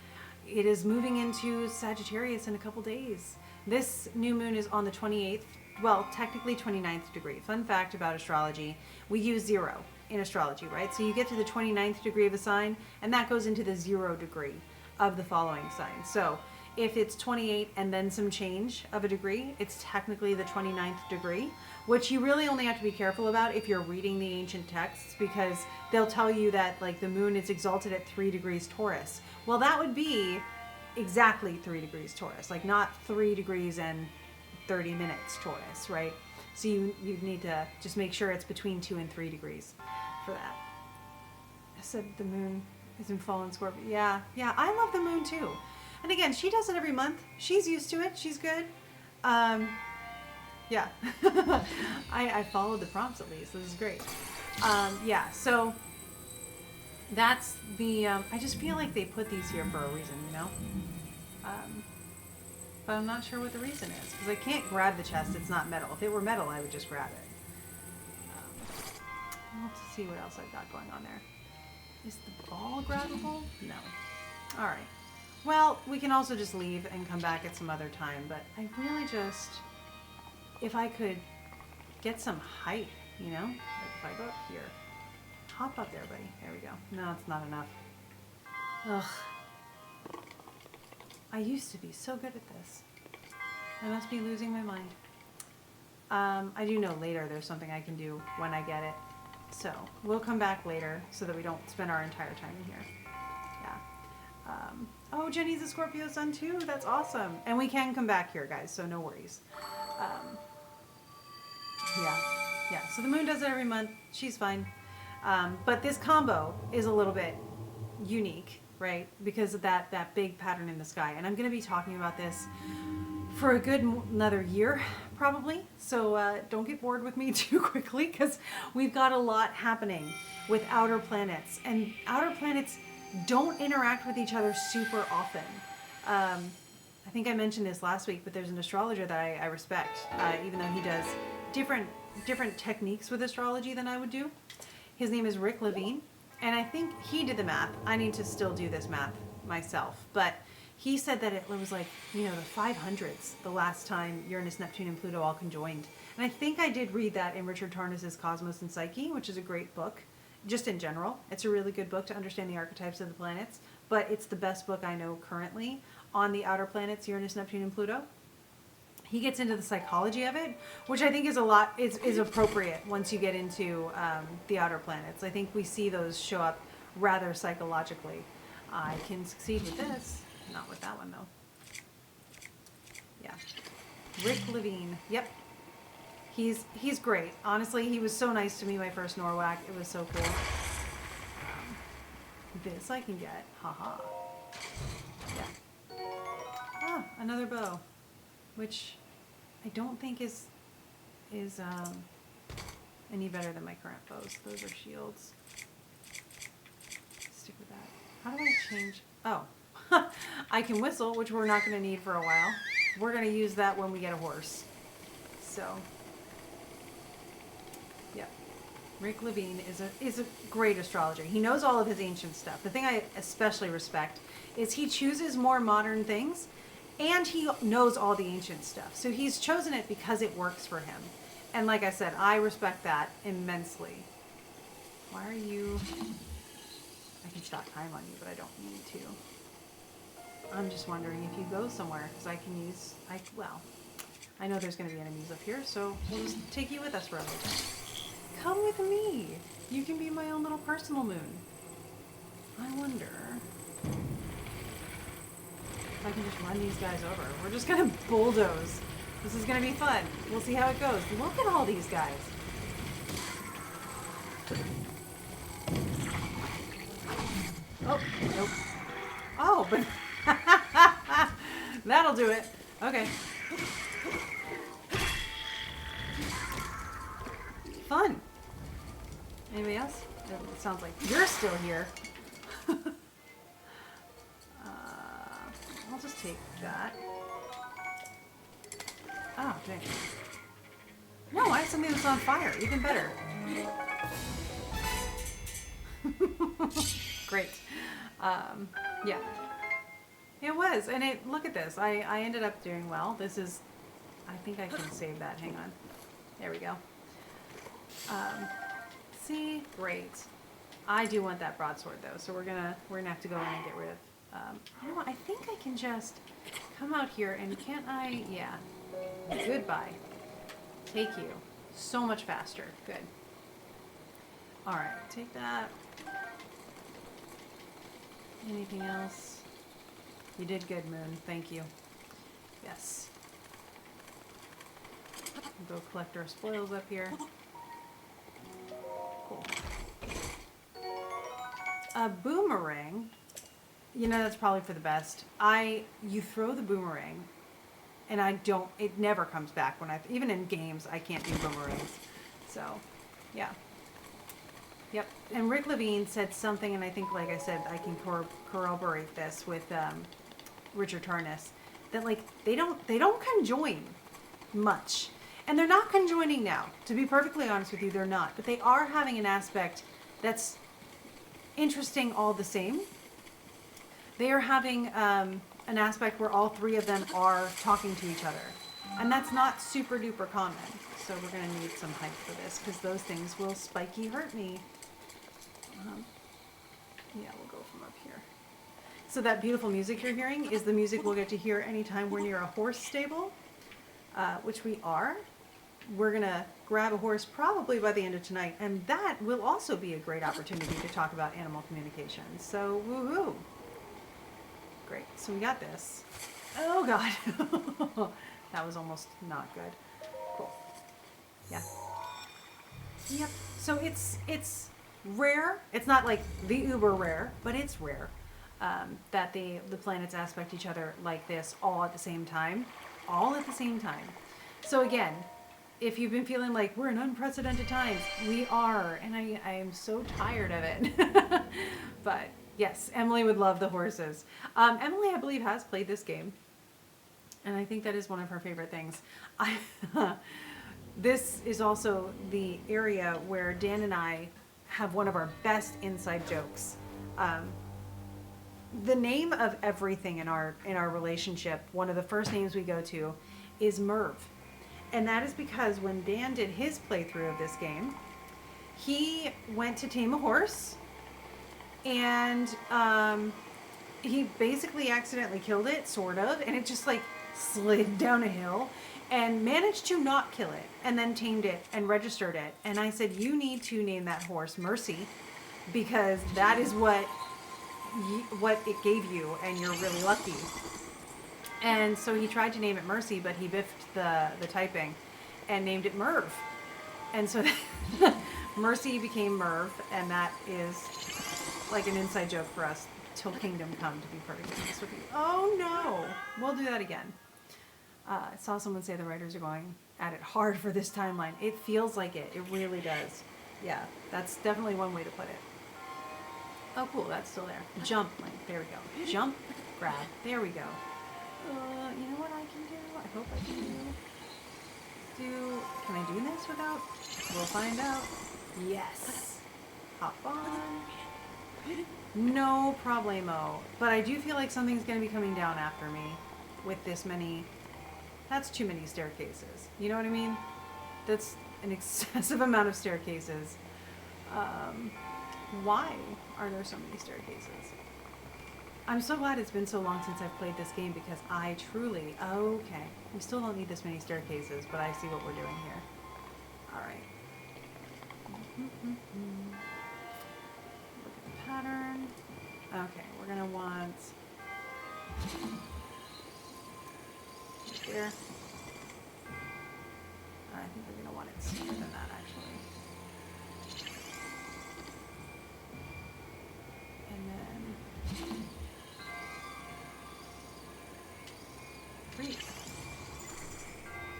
A: It is moving into Sagittarius in a couple days. This new moon is on the 28th, well, technically 29th degree. Fun fact about astrology, we use 0 in astrology, right? So you get to the 29th degree of a sign, and that goes into the 0 degree of the following sign. So if it's 28 and then some change of a degree, it's technically the 29th degree, which you really only have to be careful about if you're reading the ancient texts, because they'll tell you that like the moon is exalted at 3 degrees Taurus. Well, that would be exactly 3 degrees Taurus, like not 3 degrees and 30 minutes Taurus, right? So you need to just make sure it's between 2 and 3 degrees for that. I said the moon is in fallen Scorpio. Yeah, I love the moon too. And again, she does it every month. She's used to it. She's good. Yeah. I followed the prompts at least. This is great. Yeah, so that's the, I just feel like they put these here for a reason, you know? But I'm not sure what the reason is, because I can't grab the chest. It's not metal. If it were metal, I would just grab it. I'll have to see what else I've got going on there. Is the ball grabbable? No. All right. Well, we can also just leave and come back at some other time, but I really just, if I could get some height, you know? Like if I go up here, hop up there, buddy. There we go. No, it's not enough. Ugh. I used to be so good at this. I must be losing my mind. I do know later there's something I can do when I get it. So we'll come back later so that we don't spend our entire time in here. Yeah. Oh, Jenny's a Scorpio sun too. That's awesome. And we can come back here, guys, so no worries. Yeah. So the moon does it every month. She's fine. But this combo is a little bit unique, right? Because of that big pattern in the sky. And I'm going to be talking about this for a good another year, probably. So don't get bored with me too quickly, because we've got a lot happening with outer planets. And outer planets don't interact with each other super often. I think I mentioned this last week, but there's an astrologer that I respect, even though he does different techniques with astrology than I would do. His name is Rick Levine, And I think he did the math. I need to still do this math myself. But he said that it was like, the 500s, the last time Uranus, Neptune, and Pluto all conjoined. And I think I did read that in Richard Tarnas's Cosmos and Psyche, which is a great book, just in general. It's a really good book to understand the archetypes of the planets. But it's the best book I know currently on the outer planets, Uranus, Neptune, and Pluto. He gets into the psychology of it, which I think is appropriate once you get into the outer planets. I think we see those show up rather psychologically. I can succeed with this, not with that one though. Yeah, Rick Levine. Yep, he's great. Honestly, he was so nice to me my first Norwalk. It was so cool. This I can get. Haha. Yeah. Ah, another bow, which I don't think is any better than my current bows. Those are shields. Stick with that. How do I change? Oh, I can whistle, which we're not going to need for a while. We're going to use that when we get a horse. So, yeah. Rick Levine is a great astrologer. He knows all of his ancient stuff. The thing I especially respect is he chooses more modern things, and he knows all the ancient stuff. So he's chosen it because it works for him. And like I said, I respect that immensely. Why are you... I can stop time on you, but I don't need to. I'm just wondering if you go somewhere, because I can use... well, I know there's going to be enemies up here, so we'll just take you with us for a little bit. Come with me. You can be my own little personal moon. I wonder... I can just run these guys over. We're just gonna bulldoze. This is gonna be fun. We'll see how it goes. Look at all these guys. Oh, nope. Oh, but that'll do it. Okay. Fun. Anybody else? It sounds like you're still here. I'll just take that. Oh, dang. No, I have something that's on fire. Even better. Great. Yeah. It was. And look at this. I ended up doing well. This is... I think I can save that. Hang on. There we go. See? Great. I do want that broadsword, though. So we're gonna have to go in and get rid of... you know what? I think I can just come out here and can't I? Yeah. Goodbye. Take you. So much faster. Good. All right. Take that. Anything else? You did good, Moon. Thank you. Yes. We'll go collect our spoils up here. Cool. A boomerang. That's probably for the best. You throw the boomerang, and it never comes back even in games, I can't do boomerangs. So, yeah. Yep. And Rick Levine said something, and I think, like I said, I can corroborate this with Richard Tarnas, that, they don't conjoin much. And they're not conjoining now. To be perfectly honest with you, they're not. But they are having an aspect that's interesting all the same. They are having an aspect where all three of them are talking to each other. And that's not super duper common. So we're going to need some hype for this, because those things will spiky hurt me. Yeah, we'll go from up here. So that beautiful music you're hearing is the music we'll get to hear anytime we're near a horse stable, which we are. We're going to grab a horse probably by the end of tonight, and that will also be a great opportunity to talk about animal communication. So, woohoo! Great. So we got this. Oh, God. That was almost not good. Cool. Yeah. Yep. So it's rare. It's not like the uber rare, but it's rare that the planets aspect each other like this all at the same time. All at the same time. So again, if you've been feeling like we're in unprecedented times, we are. And I am so tired of it. But yes, Emily would love the horses. Emily, I believe, has played this game. And I think that is one of her favorite things. This is also the area where Dan and I have one of our best inside jokes. The name of everything in our relationship, one of the first names we go to, is Merv. And that is because when Dan did his playthrough of this game, he went to tame a horse, and he basically accidentally killed it, sort of, and it just like slid down a hill, and managed to not kill it, and then tamed it and registered it. And I said, you need to name that horse Mercy, because that is what it gave you, and you're really lucky. And so he tried to name it Mercy, but he biffed the typing and named it Merv. And so Mercy became Merv, and that is like an inside joke for us till Kingdom Come, to be perfectly honest with you. Oh no! We'll do that again. I saw someone say the writers are going at it hard for this timeline. It feels like it. It really does. Yeah, that's definitely one way to put it. Oh cool, that's still there. Jump, like, there we go. Jump, grab, there we go. You know what I can do? I hope I can can I do this without? We'll find out. Yes. Hop on. No problemo. But I do feel like something's going to be coming down after me with this many. That's too many staircases. You know what I mean? That's an excessive amount of staircases. Why are there so many staircases? I'm so glad it's been so long since I've played this game, because I truly... Okay. We still don't need this many staircases, but I see what we're doing here. Alright. Look at the pattern. Okay, we're going to want... Right there. I think we're going to want it sooner than that, actually. And then... Freeze.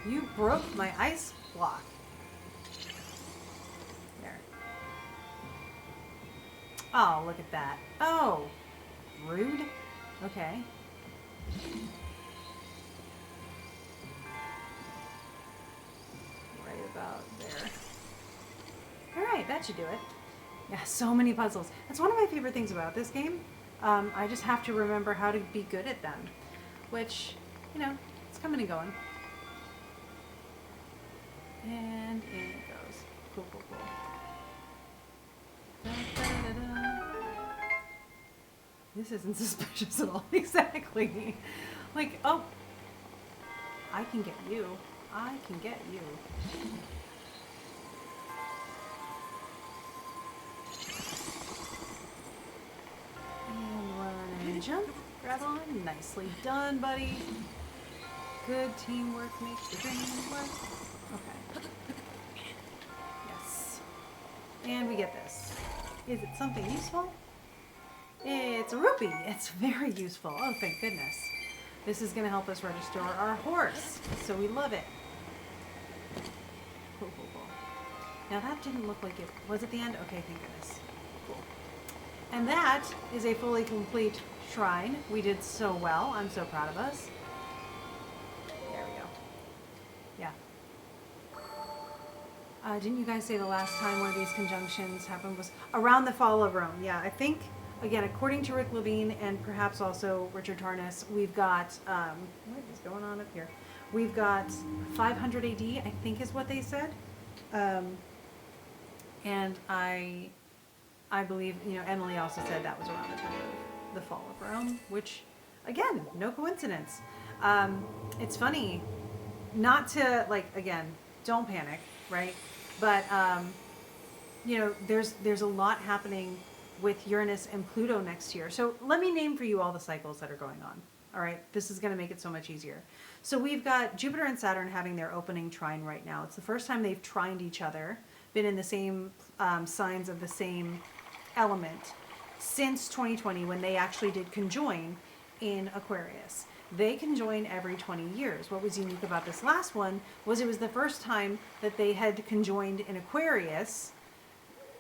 A: You broke my ice block. There. Oh, look at that. Oh, rude. Okay. Right about there. All right, that should do it. Yeah, so many puzzles. That's one of my favorite things about this game. I just have to remember how to be good at them, which, you know, it's coming and going. And in it goes. Cool, cool, cool. Da, da, da, da. This isn't suspicious at all. Exactly. Like, oh, I can get you. I can get you. And run and jump. Grab on. Nicely done, buddy. Good teamwork makes the dream work. Okay. Yes. And we get this. Is it something useful? It's a rupee. It's very useful. Oh, thank goodness. This is going to help us register our horse. So we love it. Cool, cool, cool. Now that didn't look like it was at the end. Okay, thank goodness. Cool. And that is a fully complete shrine. We did so well. I'm so proud of us. There we go. Yeah. Didn't you guys say the last time one of these conjunctions happened was around the fall of Rome? Yeah, I think, again, according to Rick Levine and perhaps also Richard Tarnas, we've got, what is going on up here? We've got 500 AD, I think is what they said. And I believe, you know, Emily also said that was around the time of the fall of Rome, which, again, no coincidence. It's funny, not to, like, again, don't panic, right? But, you know, there's a lot happening with Uranus and Pluto next year. So let me name for you all the cycles that are going on. All right, this is going to make it so much easier. So we've got Jupiter and Saturn having their opening trine right now. It's the first time they've trined each other, been in the same signs of the same element since 2020, when they actually did conjoin in Aquarius. They conjoin every 20 years. What was unique about this last one was it was the first time that they had conjoined in Aquarius.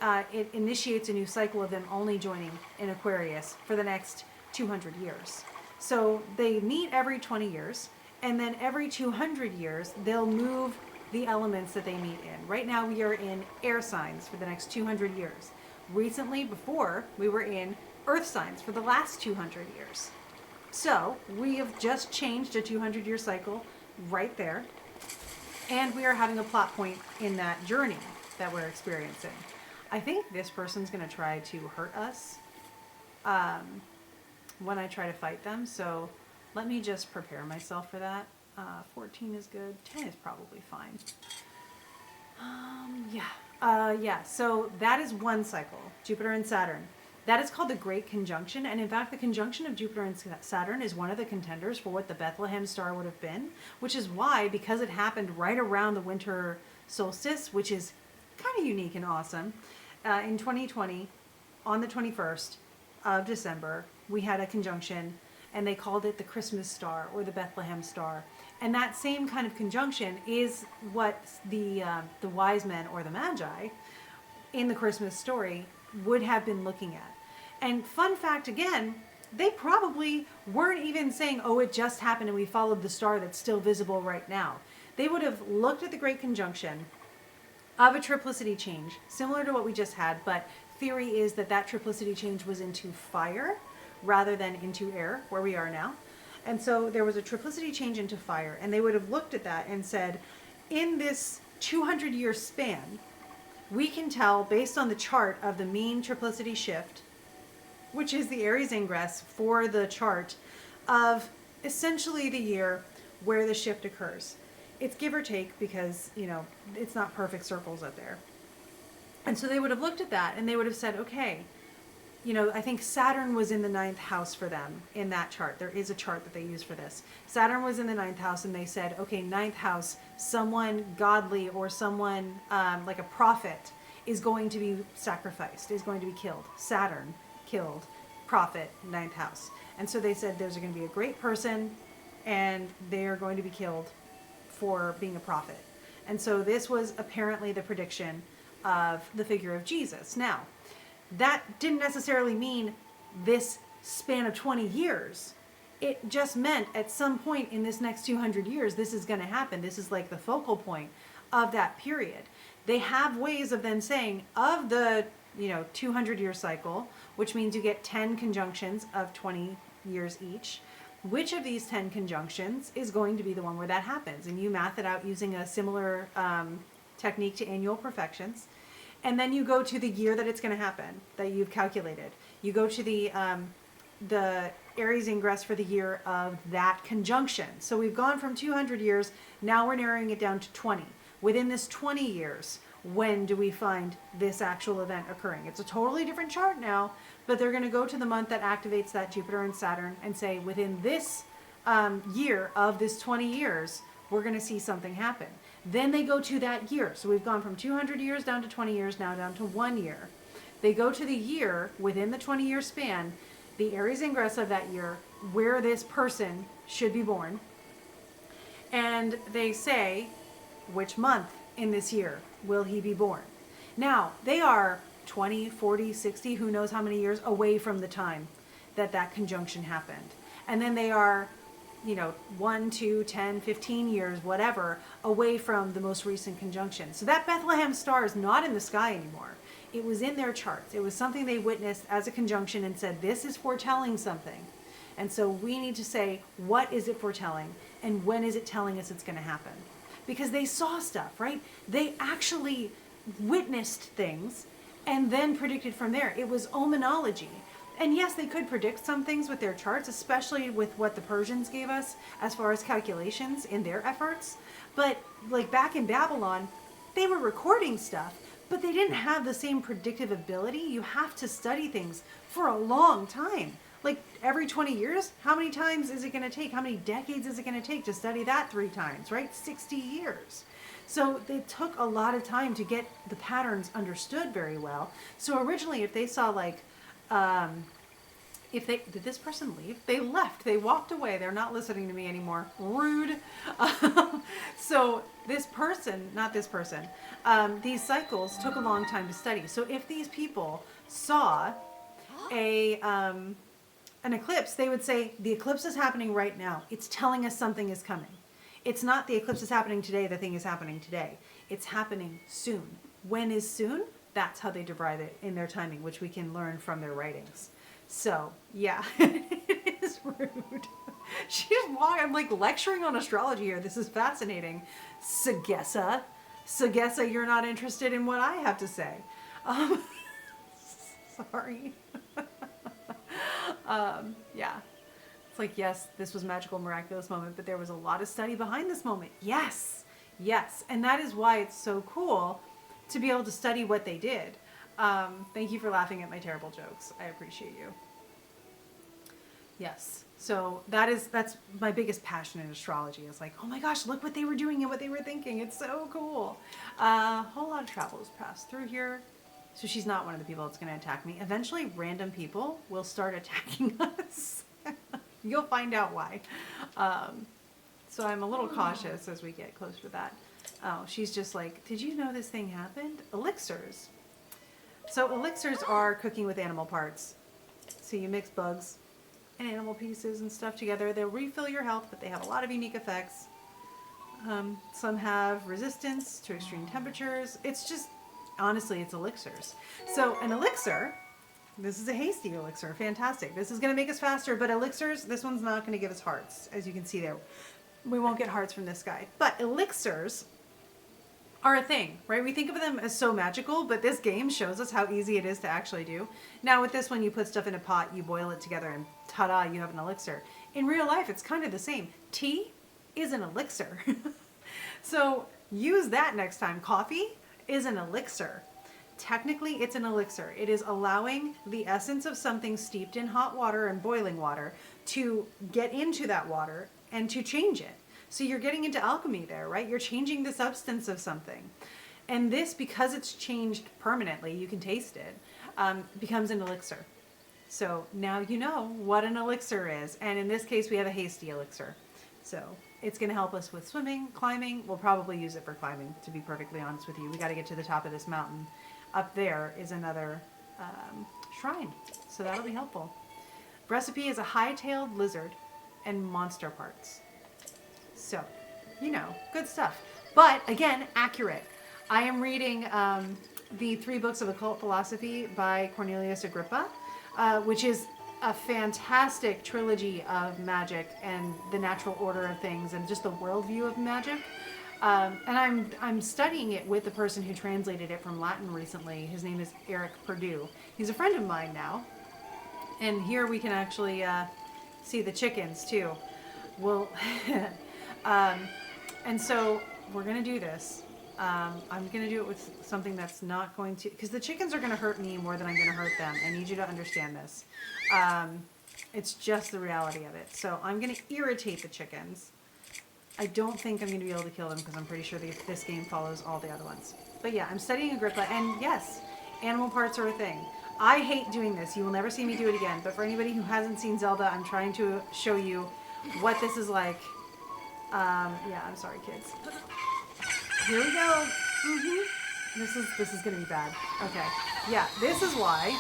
A: It initiates a new cycle of them only joining in Aquarius for the next 200 years. So they meet every 20 years, and then every 200 years, they'll move the elements that they meet in. Right now, we are in air signs for the next 200 years. Recently, before, we were in Earth signs for the last 200 years. So we have just changed a 200-year cycle right there. And we are having a plot point in that journey that we're experiencing. I think this person's going to try to hurt us when I try to fight them. So let me just prepare myself for that. 14 is good. 10 is probably fine. Yeah, so that is one cycle, Jupiter and Saturn. That is called the Great Conjunction, and in fact, the conjunction of Jupiter and Saturn is one of the contenders for what the Bethlehem star would have been, which is why, because it happened right around the winter solstice, which is kind of unique and awesome, in 2020, on the 21st of December, we had a conjunction, and they called it the Christmas star or the Bethlehem star. And that same kind of conjunction is what the wise men or the magi in the Christmas story would have been looking at. And fun fact again, they probably weren't even saying, oh, it just happened and we followed the star that's still visible right now. They would have looked at the Great Conjunction of a triplicity change, similar to what we just had, but theory is that that triplicity change was into fire rather than into air, where we are now. And so there was a triplicity change into fire, and they would have looked at that and said, in this 200-year span, we can tell based on the chart of the mean triplicity shift, which is the Aries ingress for the chart of essentially the year where the shift occurs. It's give or take because, it's not perfect circles up there. And so they would have looked at that and they would have said, okay, I think Saturn was in the 9th house for them in that chart. There is a chart that they use for this. Saturn was in the 9th house and they said, okay, 9th house, someone godly or someone like a prophet is going to be sacrificed, is going to be killed. Saturn killed, prophet, 9th house. And so they said there's going to be a great person and they are going to be killed for being a prophet. And so this was apparently the prediction of the figure of Jesus. Now, that didn't necessarily mean this span of 20 years. It just meant at some point in this next 200 years, this is going to happen. This is like the focal point of that period. They have ways of then saying of the 200-year cycle, which means you get 10 conjunctions of 20 years each. Which of these 10 conjunctions is going to be the one where that happens? And you math it out using a similar technique to annual perfections. And then you go to the year that it's going to happen, that you've calculated. You go to the Aries ingress for the year of that conjunction. So we've gone from 200 years, now we're narrowing it down to 20. Within this 20 years, when do we find this actual event occurring? It's a totally different chart now, but they're going to go to the month that activates that Jupiter and Saturn and say within this year of this 20 years, we're going to see something happen. Then they go to that year. So we've gone from 200 years down to 20 years, now down to 1 year. They go to the year within the 20-year span, the Aries ingress of that year, where this person should be born. And they say, which month in this year will he be born? Now, they are 20, 40, 60, who knows how many years away from the time that that conjunction happened. And then they are 1, 2, 10, 15 years, whatever, away from the most recent conjunction. So that Bethlehem star is not in the sky anymore. It was in their charts. It was something they witnessed as a conjunction and said, this is foretelling something. And so we need to say, what is it foretelling? And when is it telling us it's going to happen? Because they saw stuff, right? They actually witnessed things and then predicted from there. It was omenology. And yes, they could predict some things with their charts, especially with what the Persians gave us as far as calculations in their efforts. But like back in Babylon, they were recording stuff, but they didn't have the same predictive ability. You have to study things for a long time. Like every 20 years, how many times is it going to take? How many decades is it going to take to study that 3 times, right? 60 years. So it took a lot of time to get the patterns understood very well. So originally, if they saw like, did this person leave? They left. They walked away. They're not listening to me anymore. Rude. So this person, not this person, these cycles took a long time to study. So if these people saw an eclipse, they would say, the eclipse is happening right now. It's telling us something is coming. It's not the eclipse is happening today, the thing is happening today. It's happening soon. When is soon? That's how they deride it in their timing, which we can learn from their writings. So, yeah, it is rude. She's walking, I'm like lecturing on astrology here. This is fascinating. Sagessa, you're not interested in what I have to say. Sorry. Yeah. It's like, yes, this was magical, miraculous moment, but there was a lot of study behind this moment. Yes. Yes. And that is why it's so cool to be able to study what they did. Thank you for laughing at my terrible jokes. I appreciate you. Yes. So that's my biggest passion in astrology. It's like, oh my gosh, look what they were doing and what they were thinking. It's so cool. A whole lot of travel has passed through here. So she's not one of the people that's going to attack me. Eventually, random people will start attacking us. You'll find out why. So I'm a little cautious as we get closer to that. Oh, she's just like, did you know this thing happened? Elixirs. So elixirs are cooking with animal parts. So you mix bugs and animal pieces and stuff together. They'll refill your health, but they have a lot of unique effects. Some have resistance to extreme temperatures. It's just, honestly, it's elixirs. So an elixir, this is a hasty elixir. Fantastic. This is going to make us faster, but elixirs, this one's not going to give us hearts. As you can see there, we won't get hearts from this guy. But elixirs are a thing, right? We think of them as so magical, but this game shows us how easy it is to actually do. Now with this one, you put stuff in a pot, you boil it together, and ta-da, you have an elixir. In real life, it's kind of the same. Tea is an elixir. So use that next time. Coffee is an elixir. Technically, it's an elixir. It is allowing the essence of something steeped in hot water and boiling water to get into that water and to change it. So you're getting into alchemy there, right? You're changing the substance of something. And this, because it's changed permanently, you can taste it, becomes an elixir. So now you know what an elixir is. And in this case, we have a hasty elixir. So it's going to help us with swimming, climbing. We'll probably use it for climbing, to be perfectly honest with you. We got to get to the top of this mountain. Up there is another shrine. So that'll be helpful. Recipe is a high-tailed lizard and monster parts. So, you know, good stuff. But again, accurate. I am reading the 3 books of occult philosophy by Cornelius Agrippa, which is a fantastic trilogy of magic and the natural order of things and just the worldview of magic. And I'm studying it with the person who translated it from Latin recently. His name is Eric Perdue. He's a friend of mine now. And here we can actually see the chickens too. Well, and so we're going to do this. I'm going to do it with something that's not going to, because the chickens are going to hurt me more than I'm going to hurt them. I need you to understand this. It's just the reality of it. So I'm going to irritate the chickens. I don't think I'm going to be able to kill them because I'm pretty sure this game follows all the other ones. But yeah, I'm studying Agrippa, and yes, animal parts are a thing. I hate doing this. You will never see me do it again. But for anybody who hasn't seen Zelda, I'm trying to show you what this is like. Yeah, I'm sorry, kids. Here we go. This is going to be bad. Okay. Yeah, this is why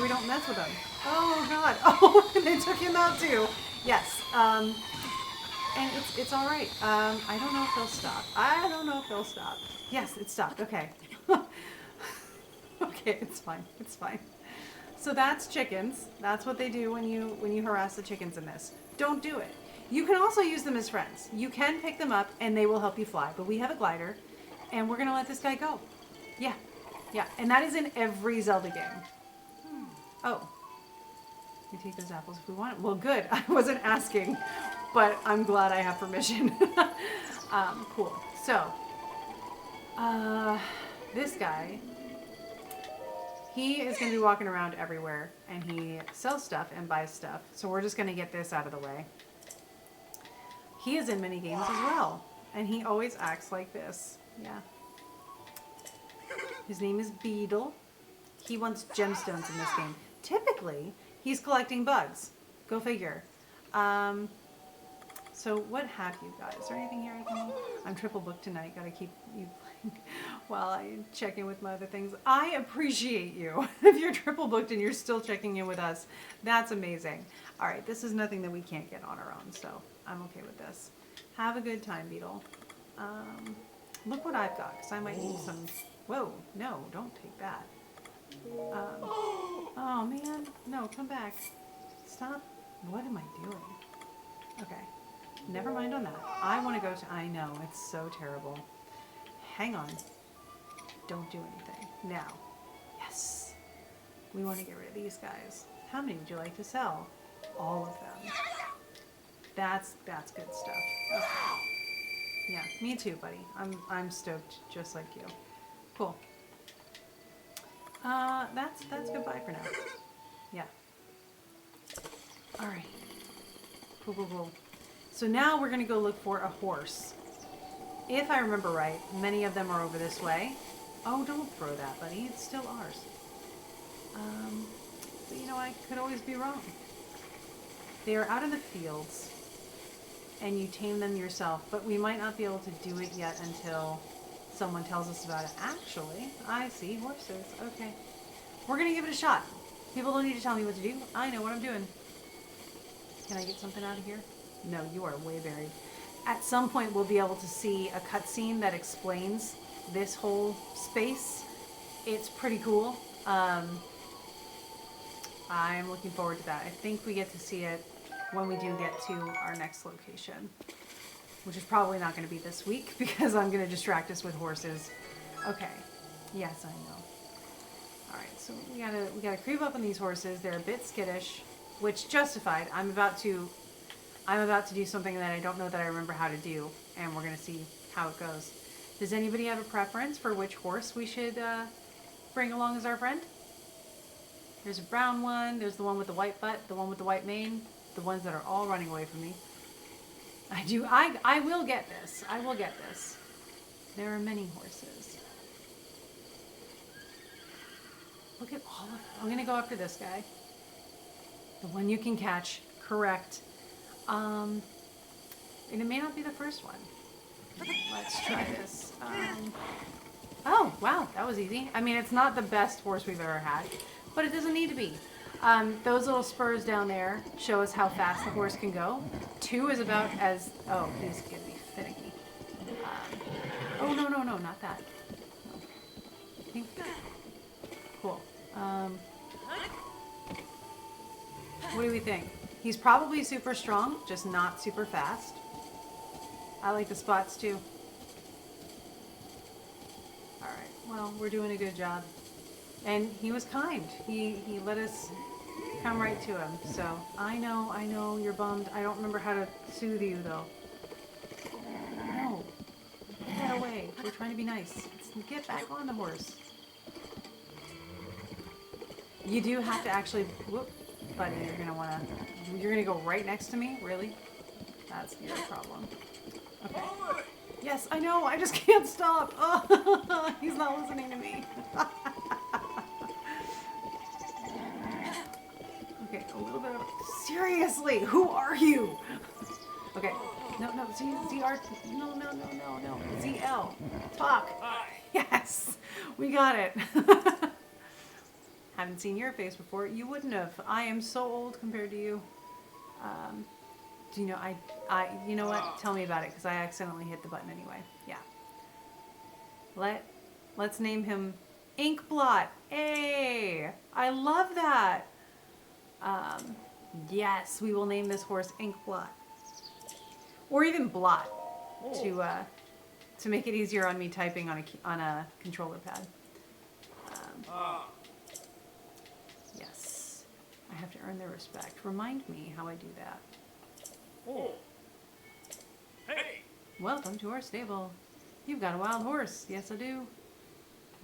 A: we don't mess with them. Oh, God. Oh, they took him out, too. Yes. And it's all right. I don't know if they'll stop. Yes, it stopped. Okay. Okay, it's fine. It's fine. So that's chickens. That's what they do when you harass the chickens in this. Don't do it. You can also use them as friends. You can pick them up and they will help you fly. But we have a glider and we're going to let this guy go. Yeah. Yeah. And that is in every Zelda game. Oh. We take those apples if we want. Well, good. I wasn't asking, but I'm glad I have permission. Cool. So, this guy, he is going to be walking around everywhere, and he sells stuff and buys stuff. So we're just going to get this out of the way. He is in many games as well, and he always acts like this. Yeah. His name is Beetle. He wants gemstones in this game. Typically, he's collecting bugs. Go figure. So what have you got? Is there anything here I can do? I'm triple booked tonight. Gotta keep you playing while I check in with my other things. I appreciate you. If you're triple booked and you're still checking in with us, that's amazing. All right, this is nothing that we can't get on our own, so I'm okay with this. Have a good time, Beetle. Look what I've got, because I might need some Whoa, no, don't take that. Oh man, no, come back. Stop. What am I doing? Okay, never mind on that. I want to go to, I know, it's so terrible. Hang on. Don't do anything. Now. Yes. We want to get rid of these guys. How many would you like to sell? All of them. That's good stuff. Okay. Yeah, me too, buddy. I'm stoked just like you. Cool. That's goodbye for now. Yeah. All right. Cool, cool, cool. So now we're gonna go look for a horse. If I remember right, many of them are over this way. Oh, don't throw that, buddy. It's still ours. But you know, I could always be wrong. They are out in the fields, and you tame them yourself, but we might not be able to do it yet until someone tells us about it. Actually, I see horses. Okay. We're gonna give it a shot. People don't need to tell me what to do. I know what I'm doing. Can I get something out of here? No, you are way buried. At some point, we'll be able to see a cutscene that explains this whole space. It's pretty cool. I'm looking forward to that. I think we get to see it when we do get to our next location, which is probably not going to be this week because I'm going to distract us with horses. Okay. Yes, I know. All right, so we gotta creep up on these horses. They're a bit skittish, which justified. I'm about to do something that I don't know that I remember how to do, and we're going to see how it goes. Does anybody have a preference for which horse we should bring along as our friend? There's a brown one. There's the one with the white butt, the one with the white mane, the ones that are all running away from me. I will get this. I will get this. There are many horses. Look at all of them. I'm going to go after this guy. The one you can catch. Correct. And it may not be the first one. Let's try this. Oh, wow. That was easy. I mean, it's not the best horse we've ever had, but it doesn't need to be. Those little spurs down there show us how fast the horse can go. 2 is about as... Oh, he's going to be finicky. Oh, no, not that. No. Pink. Cool. What do we think? He's probably super strong, just not super fast. I like the spots too. Alright, well, we're doing a good job. And he was kind. He let us come right to him. So, I know, you're bummed. I don't remember how to soothe you, though. No. Get away. We're trying to be nice. Get back on the horse. You do have to actually... Whoop. Buddy, you're gonna go right next to me? Really? That's your problem. Okay. Yes, I know, I just can't stop. Oh, he's not listening to me. Okay, a little bit of... Seriously, who are you? Okay, no, ZR, no, ZL, talk. Yes, we got it. Haven't seen your face before. You wouldn't have. I am so old compared to you. Do you know, you know what? Tell me about it, because I accidentally hit the button anyway. Yeah. Let's name him Ink Blot. Hey, I love that. Yes, we will name this horse Ink Blot. Or even Blot, to make it easier on me typing on a controller pad. Yes, I have to earn their respect. Remind me how I do that.
B: Oh. Hey!
A: Welcome to our stable. You've got a wild horse. Yes, I do. You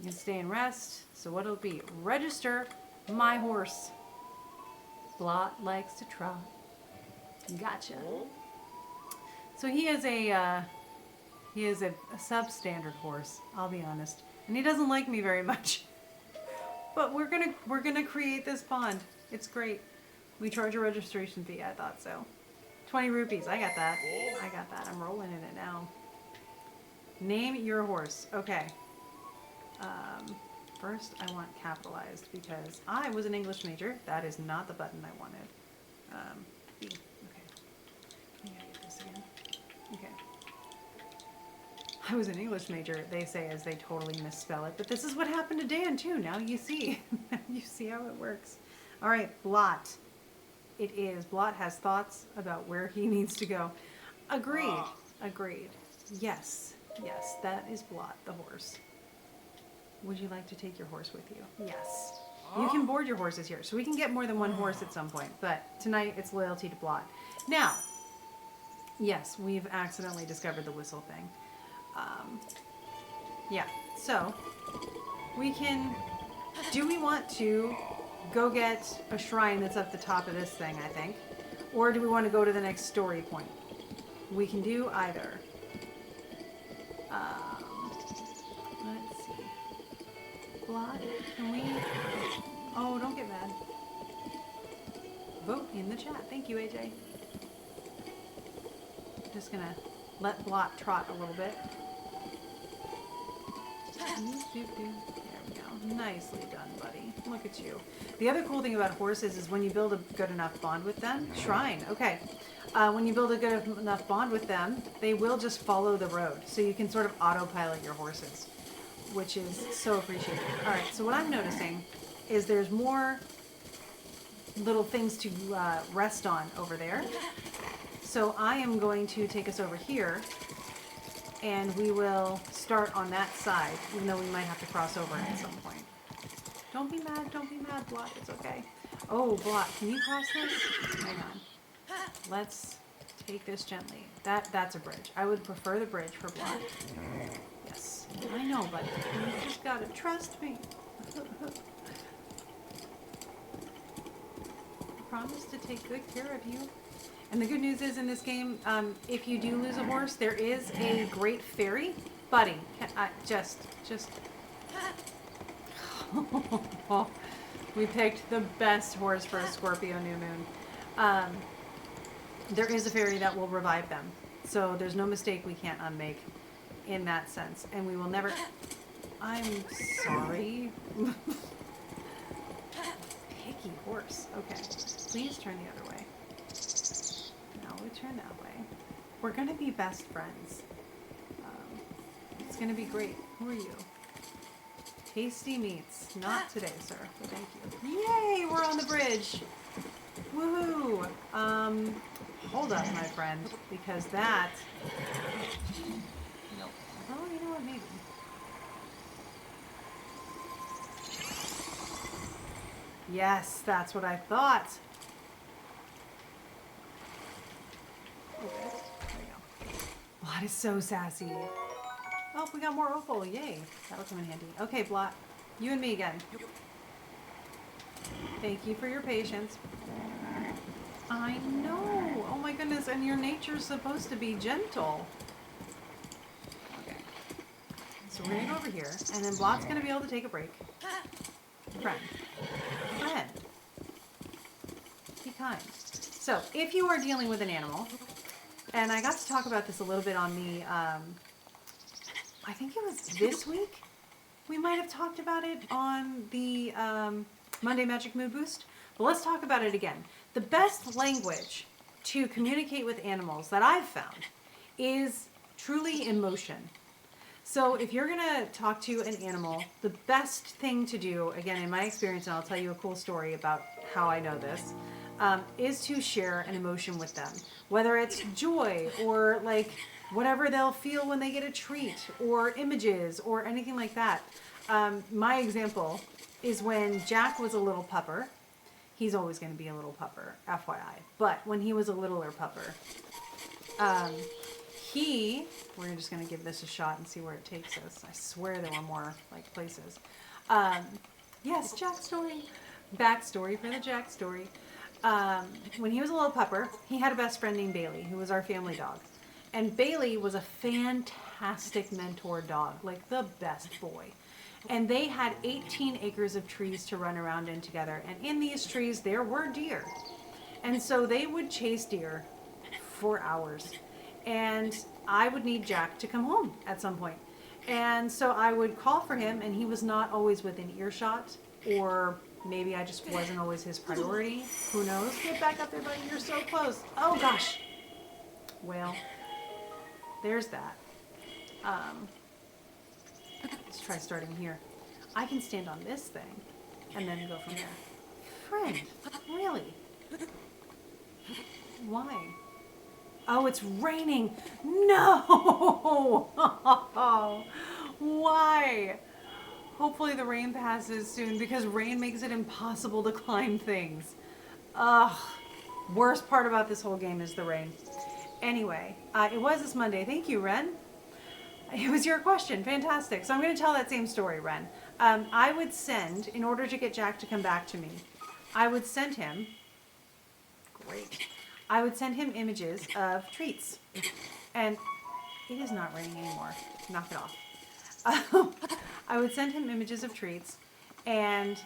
A: can stay and rest. So what'll it be? Register my horse. Blot likes to trot. Gotcha. So he is a substandard horse, I'll be honest. And he doesn't like me very much. But we're gonna create this bond. It's great. We charge a registration fee. I thought so. 20 rupees. I got that. I'm rolling in it now. Name your horse. Okay. First, I want capitalized because I was an English major. That is not the button I wanted. B. Okay. I gotta get this again. Okay. I was an English major, they say, as they totally misspell it. But this is what happened to Dan, too. Now you see. You see how it works. All right, Blot. It is. Blot has thoughts about where he needs to go. Agreed. Agreed. Yes. Yes, that is Blot, the horse. Would you like to take your horse with you? Yes. You can board your horses here. So we can get more than one horse at some point. But tonight, it's loyalty to Blot. Now, yes, we've accidentally discovered the whistle thing. Yeah, so we can, do we want to go get a shrine that's at the top of this thing, I think, or do we want to go to the next story point? We can do either. Let's see. Blot, can we, oh, don't get mad. Vote in the chat. Thank you, AJ. Just gonna let Blot trot a little bit. There we go. Nicely done, buddy. Look at you. The other cool thing about horses is when you build a good enough bond with them. Shrine, okay. When you build a good enough bond with them, they will just follow the road. So you can sort of autopilot your horses, which is so appreciated. All right, so what I'm noticing is there's more little things to rest on over there. So I am going to take us over here, and we will start on that side, even though we might have to cross over at some point. Don't be mad, Blot, it's okay. Oh, Blot, can you cross this? Hang on. Let's take this gently. That's a bridge. I would prefer the bridge for Blot. Yes, I know, but you just gotta trust me. I promise to take good care of you. And the good news is in this game, if you do lose a horse, there is a great fairy. Buddy, just. We picked the best horse for a Scorpio new moon. There is a fairy that will revive them. So there's no mistake we can't unmake in that sense. And we will never... I'm sorry. Picky horse. Okay. Please turn the other way. We turn that way. We're gonna be best friends. It's gonna be great. Who are you? Tasty meats. Not today, sir. But thank you. Yay! We're on the bridge. Woohoo! Hold up, my friend, because that. Nope. Oh, you know what? Maybe. Yes, that's what I thought. Okay, there we go. Blot is so sassy. Oh, we got more opal. Yay. That'll come in handy. Okay, Blot. You and me again. Thank you for your patience. I know. Oh my goodness. And your nature's supposed to be gentle. Okay. So we're going to go over here. And then Blot's going to be able to take a break. Friend. Friend. Be kind. So, if you are dealing with an animal, and I got to talk about this a little bit on the, I think it was this week, we might have talked about it on the Monday Magic Mood Boost, but let's talk about it again. The best language to communicate with animals that I've found is truly emotion. So if you're going to talk to an animal, the best thing to do, again, in my experience, and I'll tell you a cool story about how I know this, is to share an emotion with them. Whether it's joy or like whatever they'll feel when they get a treat or images or anything like that. My example is when Jack was a little pupper. He's always going to be a little pupper, FYI. But when he was a littler pupper, we're just going to give this a shot and see where it takes us. I swear there were more like places. Yes, Jack story. Backstory for the Jack story. When he was a little pupper, he had a best friend named Bailey, who was our family dog. And Bailey was a fantastic mentor dog, like the best boy. And they had 18 acres of trees to run around in together. And in these trees, there were deer. And so they would chase deer for hours. And I would need Jack to come home at some point. And so I would call for him, and he was not always within earshot, or maybe I just wasn't always his priority. Who knows? Get back up there, buddy. You're so close. Oh, gosh. Well, there's that. Let's try starting here. I can stand on this thing and then go from there. Friend, really? Why? Oh, it's raining. No! Why? Hopefully the rain passes soon because rain makes it impossible to climb things. Ugh. Worst part about this whole game is the rain. Anyway, it was this Monday. Thank you, Ren. It was your question. Fantastic. So I'm going to tell that same story, Ren. I would send, in order to get Jack to come back to me, I would send him, great, I would send him images of treats. And it is not raining anymore. Knock it off. I would send him images of treats, and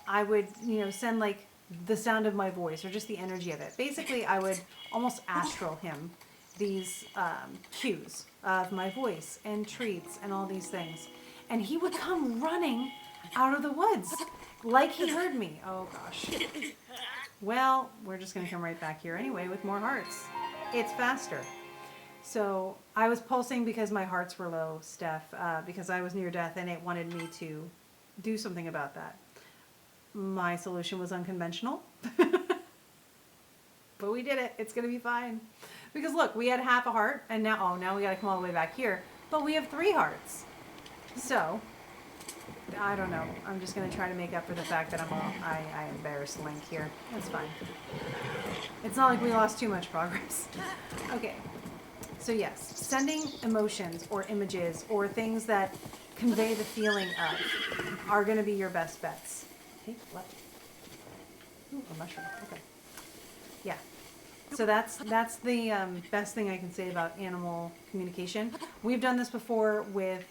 A: I would, send like the sound of my voice or just the energy of it. Basically, I would almost astral him these cues of my voice and treats and all these things. And he would come running out of the woods like he heard me. Oh, gosh. Well, we're just going to come right back here anyway with more hearts. It's faster. So I was pulsing because my hearts were low, Steph, because I was near death and it wanted me to do something about that. My solution was unconventional. But we did it. It's going to be fine. Because look, we had half a heart and now we got to come all the way back here. But we have 3 hearts. So, I don't know. I'm just going to try to make up for the fact that I embarrassed Link here. That's fine. It's not like we lost too much progress. Okay. So yes, sending emotions or images or things that convey the feeling of are going to be your best bets. Hey, what? Ooh, a mushroom. Okay. Yeah. So that's the best thing I can say about animal communication. We've done this before with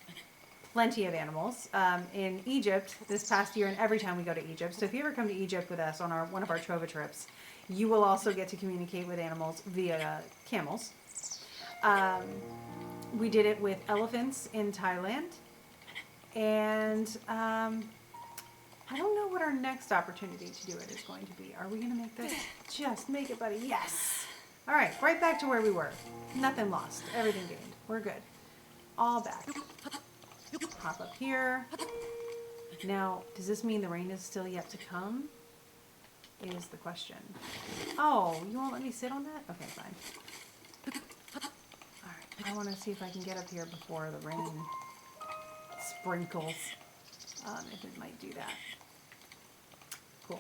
A: plenty of animals in Egypt this past year, and every time we go to Egypt. So if you ever come to Egypt with us on one of our Trova trips, you will also get to communicate with animals via camels. We did it with elephants in Thailand, and I don't know what our next opportunity to do it is going to be. Are we going to make this? Just make it, buddy. Yes. All right, right back to where we were. Nothing lost. Everything gained. We're good. All back. Hop up here. Now, does this mean the rain is still yet to come? Is the question. Oh, you won't let me sit on that? Okay, fine. All right, I want to see if I can get up here before the rain sprinkles. If it might do that. Cool.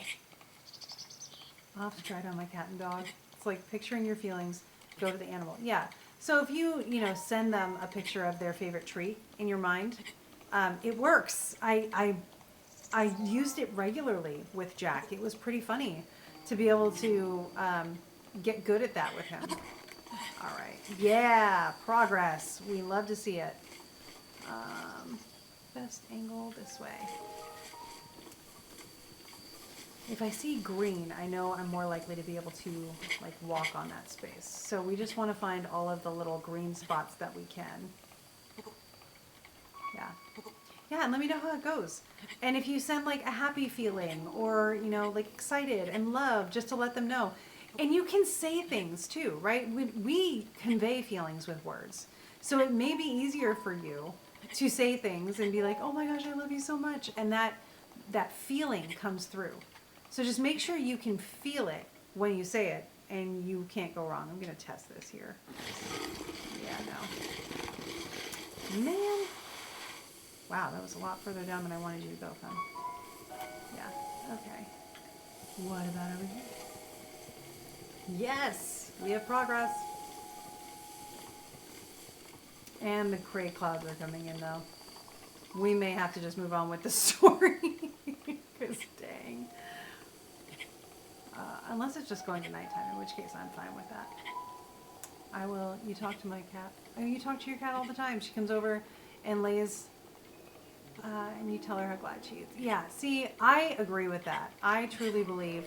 A: I'll have to try it on my cat and dog. It's like picturing your feelings, go to the animal. Yeah. So if you send them a picture of their favorite treat in your mind, it works. I used it regularly with Jack. It was pretty funny to be able to get good at that with him. All right. Yeah, progress. We love to see it. Best angle this way. If I see green, I know I'm more likely to be able to walk on that space. So we just want to find all of the little green spots that we can. Yeah. Yeah, and let me know how it goes. And if you send a happy feeling or, excited and love, just to let them know. And you can say things too, right? We convey feelings with words. So it may be easier for you to say things and be like, oh my gosh, I love you so much. And that feeling comes through. So just make sure you can feel it when you say it, and you can't go wrong. I'm going to test this here. Yeah, no. Man. Wow, that was a lot further down than I wanted you to go, Fun. Yeah, okay. What about over here? Yes, we have progress. And the gray clouds are coming in, though. We may have to just move on with the story. Because, dang. Unless it's just going to nighttime, in which case I'm fine with that. I will. You talk to my cat. Oh, you talk to your cat all the time. She comes over and lays, and you tell her how glad she is. Yeah, see, I agree with that. I truly believe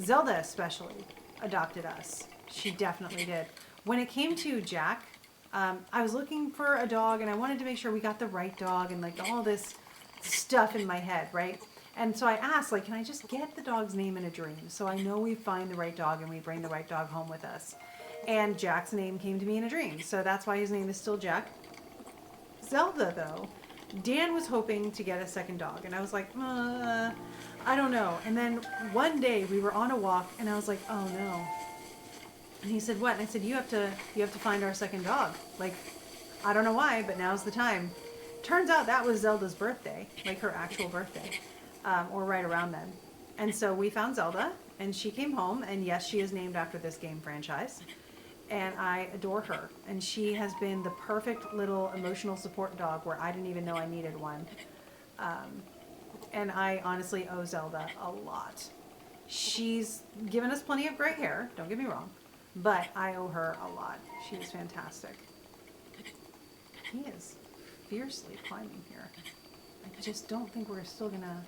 A: Zelda especially adopted us. She definitely did. When it came to Jack, I was looking for a dog, and I wanted to make sure we got the right dog, and all this stuff in my head, right? And so I asked, can I just get the dog's name in a dream so I know we find the right dog and we bring the right dog home with us? And Jack's name came to me in a dream. So that's why his name is still Jack. Zelda, though, Dan was hoping to get a second dog. And I was like, I don't know. And then one day we were on a walk and I was like, oh no. And he said, what? And I said, you have to find our second dog. Like, I don't know why, but now's the time. Turns out that was Zelda's birthday, like her actual birthday, or right around then. And so we found Zelda, and she came home, and yes, she is named after this game franchise. And I adore her. And she has been the perfect little emotional support dog where I didn't even know I needed one. And I honestly owe Zelda a lot. She's given us plenty of gray hair, don't get me wrong, but I owe her a lot. She is fantastic. He is fiercely climbing here. I just don't think we're still gonna...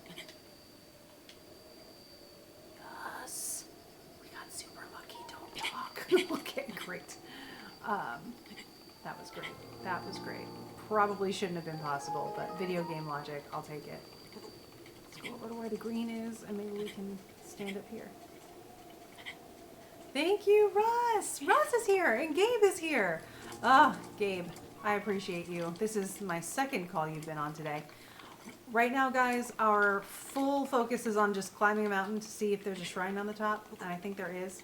A: Yes! We got super lucky, don't talk. Okay, great. That was great. That was great. Probably shouldn't have been possible, but video game logic, I'll take it. Let's go over to where the green is, and maybe we can stand up here. Thank you, Russ! Russ is here, and Gabe is here! Ah, Gabe, I appreciate you. This is my second call you've been on today. Right now, guys, our full focus is on just climbing a mountain to see if there's a shrine on the top, and I think there is.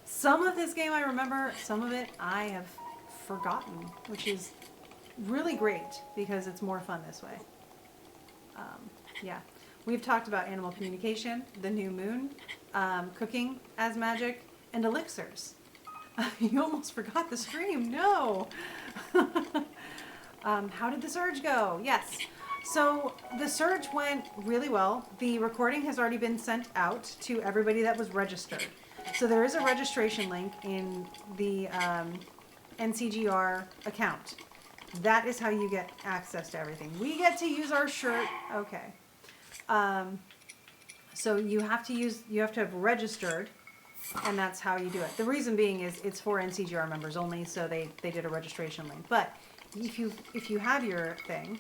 A: Some of this game I remember, some of it I have forgotten, which is really great because it's more fun this way. Yeah. We've talked about animal communication, the new moon, cooking as magic, and elixirs. You almost forgot the stream. No. How did the surge go? Yes. So the surge went really well. The recording has already been sent out to everybody that was registered. So there is a registration link in the NCGR account. That is how you get access to everything. We get to use our shirt. Okay. So you have to have registered, and that's how you do it. The reason being is it's for NCGR members only, so they did a registration link. But if you have your thing,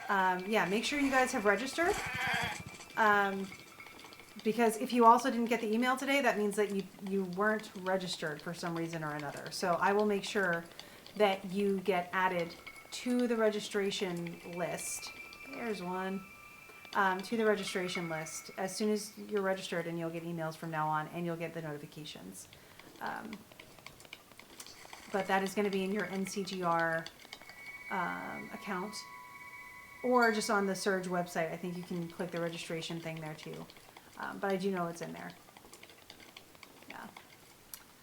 A: yeah, make sure you guys have registered. Because if you also didn't get the email today, that means that you weren't registered for some reason or another. So I will make sure that you get added to the registration list. There's one. To the registration list as soon as you're registered, and you'll get emails from now on, and you'll get the notifications. But that is going to be in your NCGR account, or just on the Surge website. I think you can click the registration thing there too. But I do know it's in there. Yeah.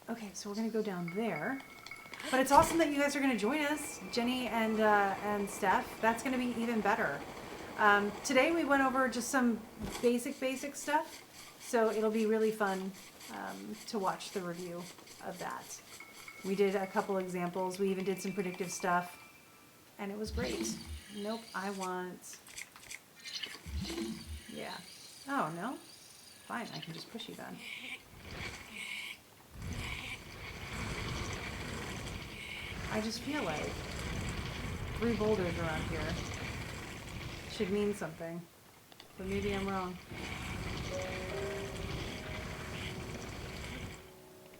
A: Okay, so we're going to go down there. But it's awesome that you guys are going to join us, Jenny and Steph. That's going to be even better. Today we went over just some basic stuff, so it'll be really fun to watch the review of that. We did a couple examples. We even did some predictive stuff, and it was great. Nope, I want... Yeah. Oh, no? Fine, I can just push you then. I just feel like 3 boulders around here should mean something, but maybe I'm wrong.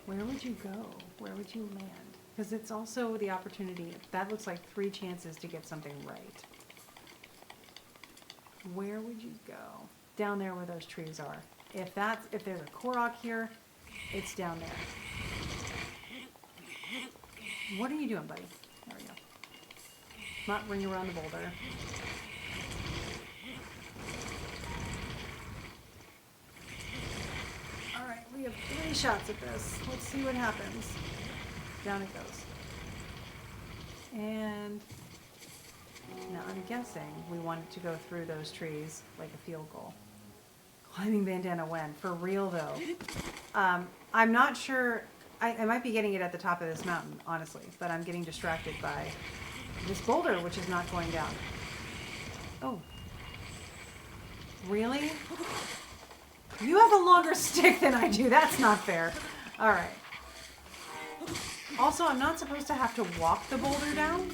A: Where would you go? Where would you land? Because it's also the opportunity. That looks like 3 chances to get something right. Where would you go? Down there where those trees are. If there's a Korok here, it's down there. What are you doing, buddy? There we go. Not ring around the boulder. Alright, we have 3 shots at this. Let's see what happens. Down it goes. And now I'm guessing we want it to go through those trees like a field goal. Climbing bandana when? For real though. I'm not sure. I might be getting it at the top of this mountain, honestly, but I'm getting distracted by this boulder, which is not going down. Oh. Really? You have a longer stick than I do. That's not fair. All right. Also, I'm not supposed to have to walk the boulder down.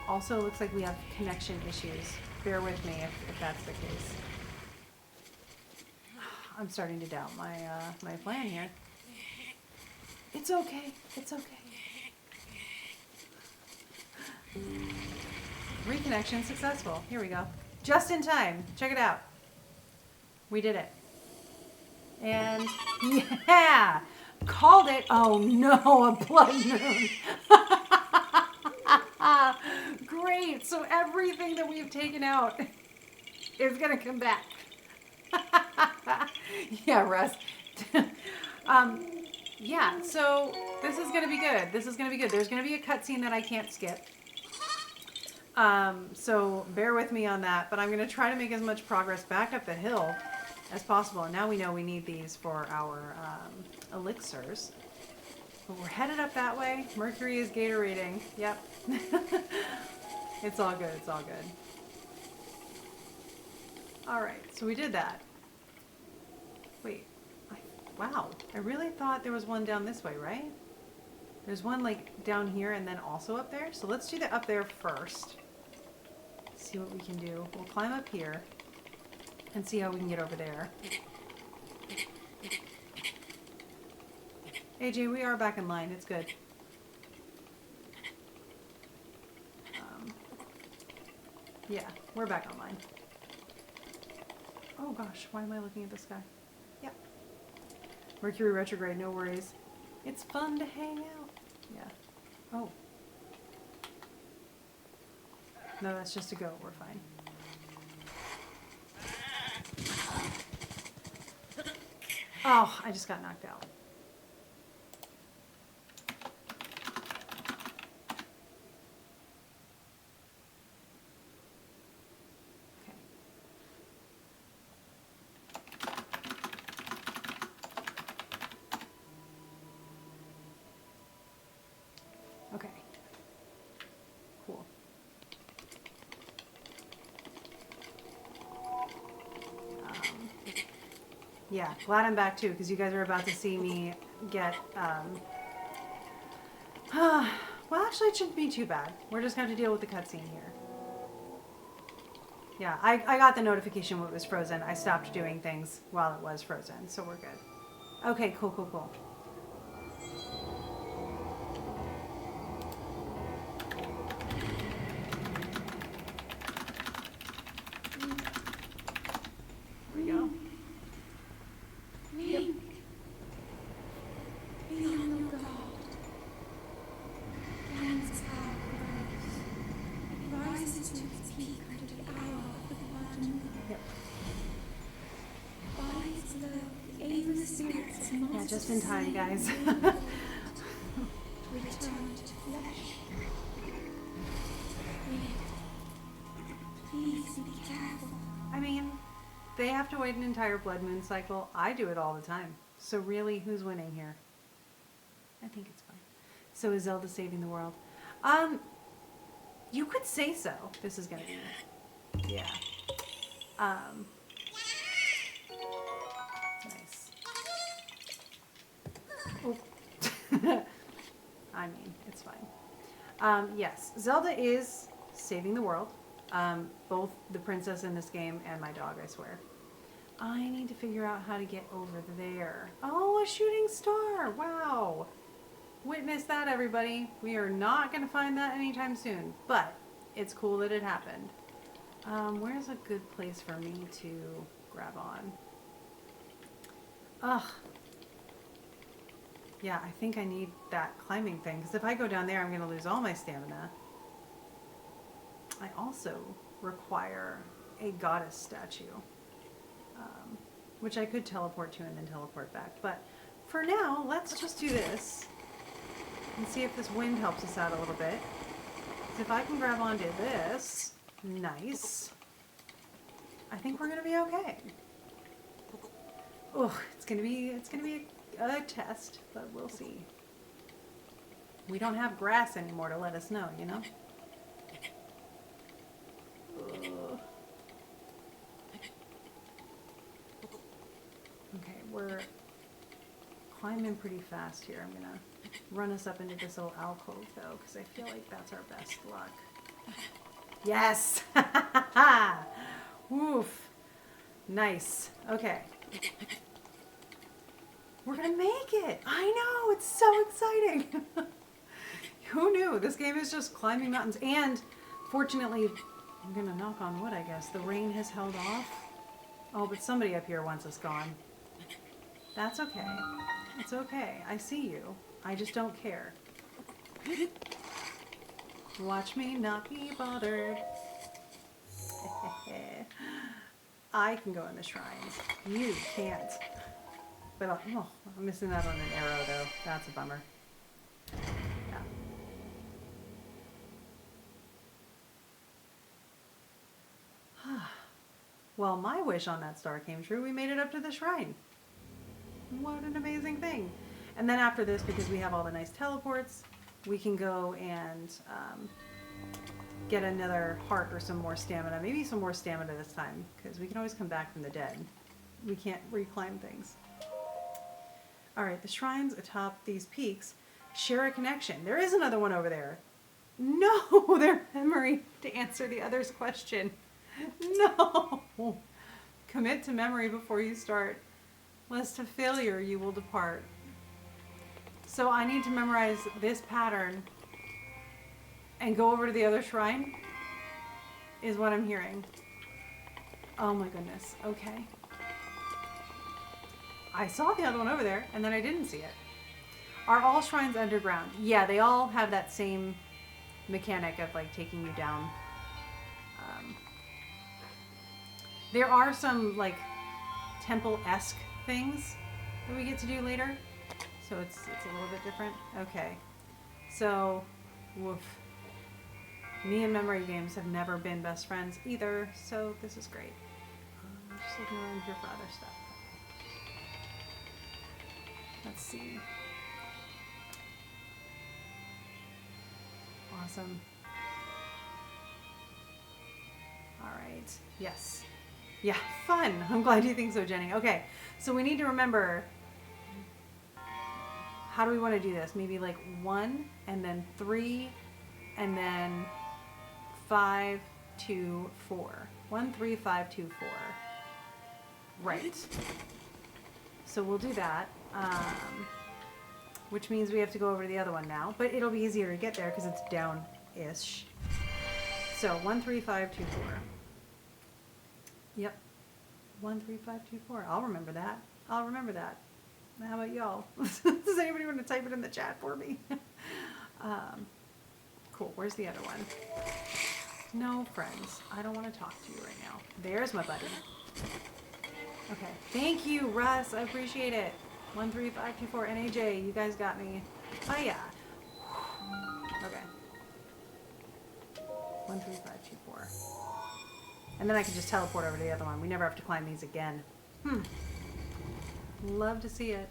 A: Also, it looks like we have connection issues. Bear with me if that's the case. I'm starting to doubt my plan here. It's okay. It's okay. Reconnection successful. Here we go. Just in time. Check it out. We did it. And yeah, called it. Oh no, a blood moon. Great. So everything that we've taken out is going to come back. Yeah, Russ. Yeah, so this is going to be good. This is going to be good. There's going to be a cutscene that I can't skip. So bear with me on that, but I'm going to try to make as much progress back up the hill as possible. And now we know we need these for our elixirs. But we're headed up that way. Mercury is Gatorading. Yep. It's all good. It's all good. All right, so we did that. Wait. Wow. I really thought there was one down this way, right? There's one like down here and then also up there. So let's do the up there first. See what we can do. We'll climb up here and see how we can get over there. AJ, we are back in line. It's good. Yeah, we're back online. Oh gosh, why am I looking at this guy? Yep. Mercury retrograde, no worries. It's fun to hang out. Yeah. Oh. No, that's just a goat. We're fine. Oh, I just got knocked out. Okay. Cool. Yeah, glad I'm back too, because you guys are about to see me get, well, actually it shouldn't be too bad. We're just going to have to deal with the cutscene here. Yeah, I got the notification when it was frozen. I stopped doing things while it was frozen, so we're good. Okay, cool, cool, cool. Here we go. Yep.
C: Beyond God, lands our grows, rises to its peak under the hour of the blood moon.
A: Yep.
C: By its love, aimless spirits and
A: Yeah, just in time, guys.
C: return to flesh. Please be careful.
A: I mean, they have to wait an entire blood moon cycle. I do it all the time. So really, who's winning here? I think it's fine. So is Zelda saving the world? You could say so. This is gonna be, yeah. Nice. Oh. I mean, it's fine. Yes, Zelda is saving the world. Both the princess in this game and my dog, I swear. I need to figure out how to get over there. Oh, a shooting star. Wow. Witness that, everybody. We are not going to find that anytime soon, but it's cool that it happened. Where's a good place for me to grab on? Ugh. Yeah, I think I need that climbing thing, because if I go down there, I'm going to lose all my stamina. I also require a goddess statue, which I could teleport to and then teleport back. But for now, let's just do this and see if this wind helps us out a little bit. Because if I can grab onto this, nice. I think we're gonna be okay. Oh, it's gonna be a test, but we'll see. We don't have grass anymore to let us know, you know. Okay, we're climbing pretty fast here. I'm gonna run us up into this little alcove though, because I feel like that's our best luck. Yes! Woof! Nice. Okay. We're gonna make it. I know, it's so exciting. Who knew? This game is just climbing mountains. And fortunately, I'm gonna knock on wood, I guess. The rain has held off. Oh, but somebody up here wants us gone. That's okay. It's okay. I see you. I just don't care. Watch me not be bothered. I can go in the shrines. You can't. But I'm missing out on an arrow, though. That's a bummer. Yeah. Well, my wish on that star came true. We made it up to the shrine. What an amazing thing. And then after this, because we have all the nice teleports, we can go and get another heart or some more stamina. Maybe some more stamina this time, because we can always come back from the dead. We can't reclimb things. Alright, the shrines atop these peaks share a connection. There is another one over there. No, their memory to answer the other's question. No. Commit to memory before you start. Lest of failure you will depart. So I need to memorize this pattern and go over to the other shrine, is what I'm hearing. Oh my goodness. Okay. I saw the other one over there, and then I didn't see it. Are all shrines underground? Yeah, they all have that same mechanic of like taking you down. There are some like temple-esque things that we get to do later, so it's a little bit different. Okay, so woof. Me and memory games have never been best friends either, so this is great. I'm just looking around here for other stuff. Let's see. Awesome. All right. Yes. Yeah, fun. I'm glad you think so, Jenny. Okay, so we need to remember, how do we want to do this? Maybe like 1 and then 3 and then 5, 2, 4. 1, 3, 5, 2, 4. Right. So we'll do that. Which means we have to go over to the other one now, but it'll be easier to get there because it's down-ish. So 1, 3, 5, 2, 4. Yep. 1, 3, 5, 2, 4. I'll remember that. I'll remember that. How about y'all? Does anybody want to type it in the chat for me? Cool. Where's the other one? No, friends. I don't want to talk to you right now. There's my buddy. Okay. Thank you, Russ. I appreciate it. 1, 3, 5, 2, 4. NAJ, you guys got me. Oh, yeah. Okay. 1, 3, 5, 2, 4. And then I can just teleport over to the other one. We never have to climb these again. Love to see it.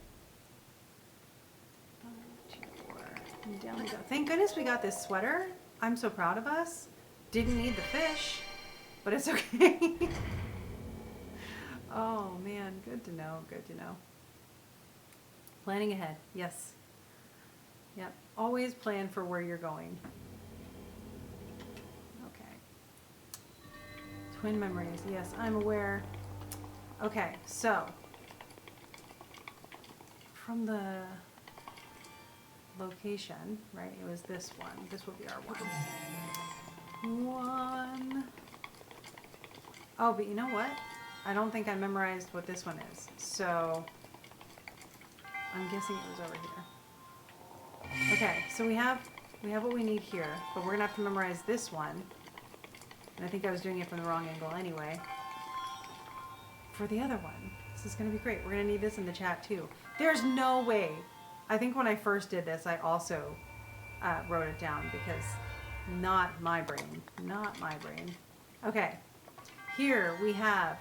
A: 5, 2, 4. And down we go. Thank goodness we got this sweater. I'm so proud of us. Didn't need the fish, but it's okay. Oh man, good to know. Good to know. Planning ahead. Yes. Yep. Always plan for where you're going. Twin memories. Yes, I'm aware. Okay, so from the location, right? It was this one. This will be our one. Oh, but you know what? I don't think I memorized what this one is. So I'm guessing it was over here. Okay, so we have what we need here, but we're gonna have to memorize this one. And I think I was doing it from the wrong angle anyway. For the other one. This is going to be great. We're going to need this in the chat too. There's no way. I think when I first did this, I also wrote it down because not my brain. Not my brain. Okay. Here we have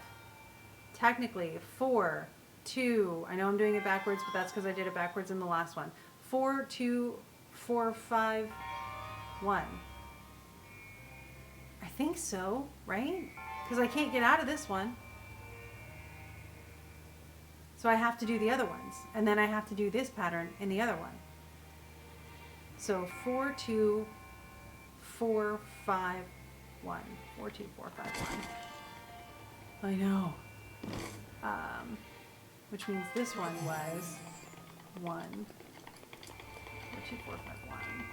A: technically 4, 2. I know I'm doing it backwards, but that's because I did it backwards in the last one. 4, 2, 4, 5, 1. I think so, right? Because I can't get out of this one. So I have to do the other ones. And then I have to do this pattern in the other one. So 4, 2, 4, 5, 1. 4, 2, 4, 5, 1. I know. Which means this one was 42451.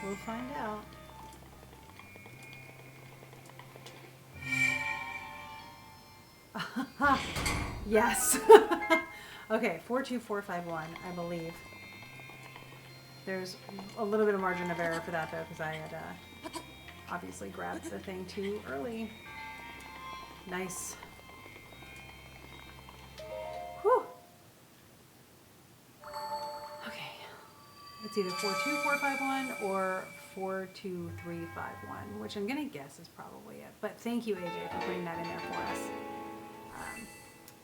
A: We'll find out. Yes. Okay, 42451, I believe. There's a little bit of margin of error for that though, because I had obviously grabbed the thing too early. Nice. Whew. Okay. It's either 42451 or 42351, which I'm gonna guess is probably it. But thank you, AJ, for putting that in there for us.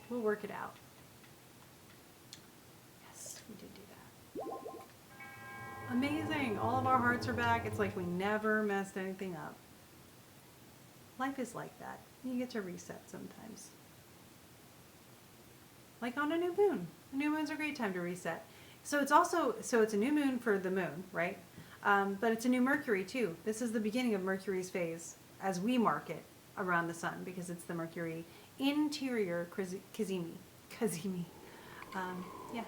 A: We'll work it out. Yes, we did do that. Amazing. All of our hearts are back. It's like we never messed anything up. Life is like that. You get to reset sometimes. Like on a new moon. A new moon's a great time to reset. So it's also, it's a new moon for the moon, right? But it's a new Mercury too. This is the beginning of Mercury's phase as we mark it around the sun, because it's the Mercury interior Kazimi. Yeah.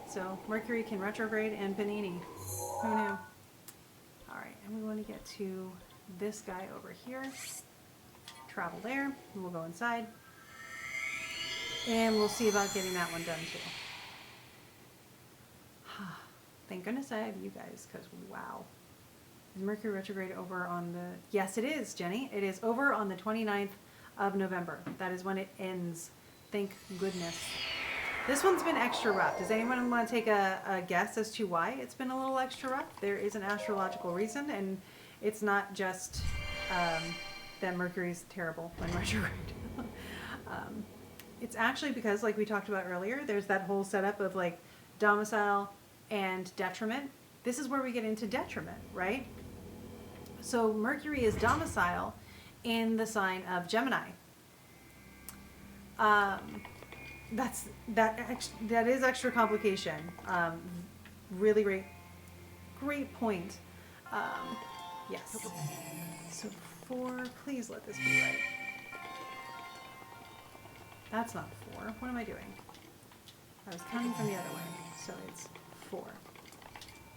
A: So Mercury can retrograde and panini. Who knew? All right, and we want to get to this guy over here. Travel there. And we'll go inside. And we'll see about getting that one done too. Thank goodness I have you guys, because wow. Is Mercury retrograde over on the... Yes, it is, Jenny. It is over on the 29th of November. That is when it ends. Thank goodness. This one's been extra rough. Does anyone want to take a guess as to why it's been a little extra rough? There is an astrological reason, and it's not just that Mercury's terrible when retrograde. It's actually because, like we talked about earlier, there's that whole setup of like domicile and detriment. This is where we get into detriment, right? So Mercury is domicile in the sign of Gemini. That is extra complication. Really great point. Yes. So 4, please let this be right. That's not 4. What am I doing? I was counting from the other way. So it's 4.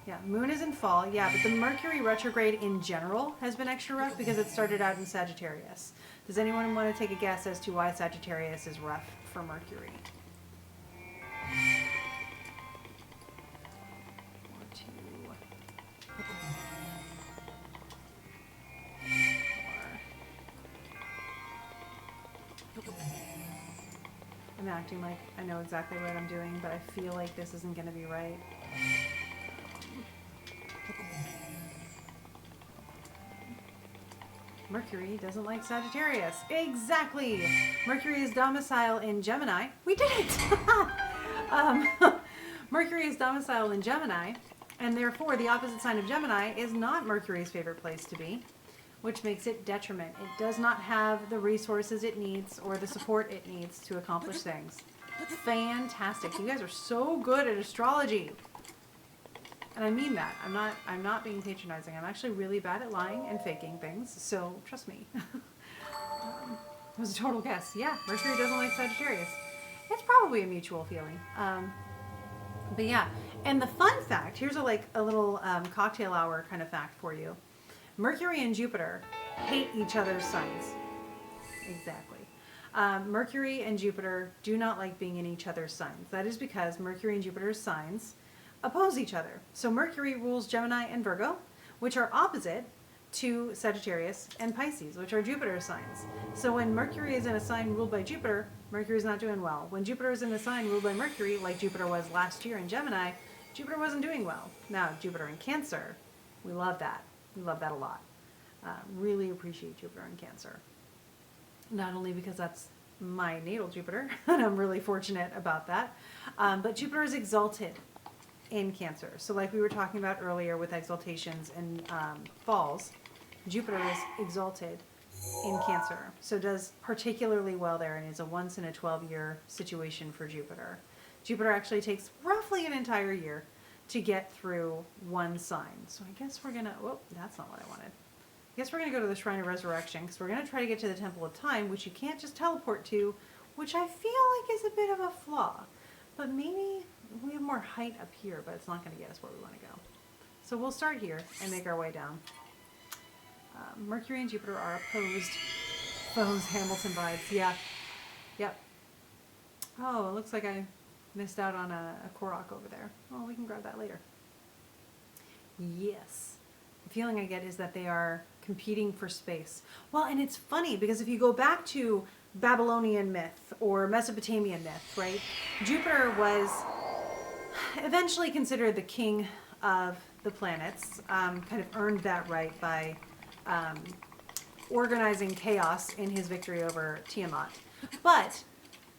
A: Yeah, moon is in fall. Yeah, but the Mercury retrograde in general has been extra rough because it started out in Sagittarius. Does anyone want to take a guess as to why Sagittarius is rough for Mercury? 4, 2, 4. I'm acting like I know exactly what I'm doing, but I feel like this isn't going to be right. Mercury doesn't like Sagittarius. Exactly. Mercury is domicile in Gemini. We did it. Mercury is domicile in Gemini, and therefore the opposite sign of Gemini is not Mercury's favorite place to be, which makes it detriment. It does not have the resources it needs or the support it needs to accomplish things. Fantastic. You guys are so good at astrology. And I mean that. I'm not being patronizing. I'm actually really bad at lying and faking things, so trust me. It was a total guess. Yeah, Mercury doesn't like Sagittarius. It's probably a mutual feeling. But yeah, and the fun fact, here's a little cocktail hour kind of fact for you. Mercury and Jupiter hate each other's signs. Exactly. Mercury and Jupiter do not like being in each other's signs. That is because Mercury and Jupiter's signs oppose each other. So Mercury rules Gemini and Virgo, which are opposite to Sagittarius and Pisces, which are Jupiter's signs. So when Mercury is in a sign ruled by Jupiter, Mercury's not doing well. When Jupiter is in a sign ruled by Mercury, like Jupiter was last year in Gemini, Jupiter wasn't doing well. Now, Jupiter in Cancer, we love that. We love that a lot. Really appreciate Jupiter in Cancer. Not only because that's my natal Jupiter, and I'm really fortunate about that, but Jupiter is exalted in Cancer. So like we were talking about earlier with exaltations and falls, Jupiter is exalted in Cancer, so does particularly well there, and is a once in a 12-year situation for Jupiter. Jupiter actually takes roughly an entire year to get through one sign. So I guess we're gonna, whoop, that's not what I wanted. I guess we're gonna go to the Shrine of Resurrection, because we're gonna try to get to the Temple of Time, which you can't just teleport to, which I feel like is a bit of a flaw. But maybe we have more height up here, but it's not gonna get us where we wanna go. So we'll start here and make our way down. Mercury and Jupiter are opposed foes, Hamilton vibes. Yeah. Yep. Oh, it looks like I missed out on a Korok over there. Well, we can grab that later. Yes. The feeling I get is that they are competing for space. Well, and it's funny because if you go back to Babylonian myth or Mesopotamian myth, right? Jupiter was eventually considered the king of the planets, kind of earned that right by organizing chaos in his victory over Tiamat. But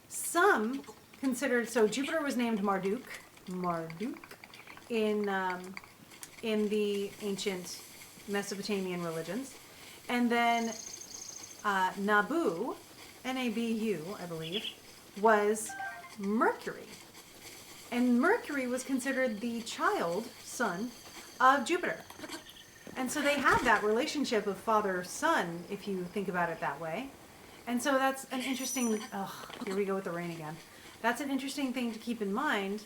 A: some considered, so Jupiter was named Marduk in the ancient Mesopotamian religions. And then Nabu, N-A-B-U, I believe, was Mercury. And Mercury was considered the son of Jupiter. And so they have that relationship of father-son, if you think about it that way. And so that's an interesting, here we go with the rain again. That's an interesting thing to keep in mind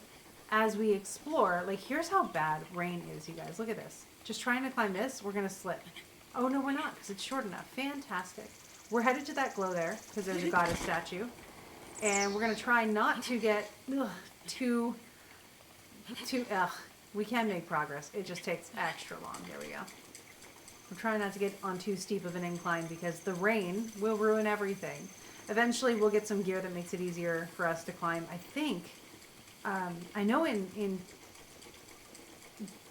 A: as we explore. Like, here's how bad rain is, you guys. Look at this. Just trying to climb this, we're going to slip. Oh, no, we're not, because it's short enough. Fantastic. We're headed to that glow there, because there's a goddess statue. And we're going to try not to get too, we can make progress. It just takes extra long. There we go. We're trying not to get on too steep of an incline because the rain will ruin everything. Eventually, we'll get some gear that makes it easier for us to climb. I think, I know in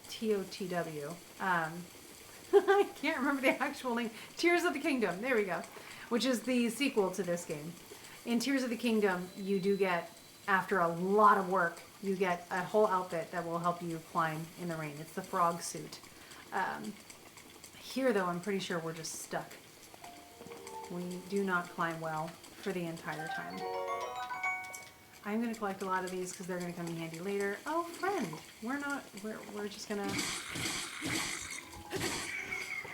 A: TOTW, I can't remember the actual name, Tears of the Kingdom, there we go, which is the sequel to this game. In Tears of the Kingdom, you do get, after a lot of work, you get a whole outfit that will help you climb in the rain. It's the frog suit. Here, though, I'm pretty sure we're just stuck. We do not climb well for the entire time. I'm going to collect a lot of these because they're going to come in handy later. Oh, friend! We're just going to...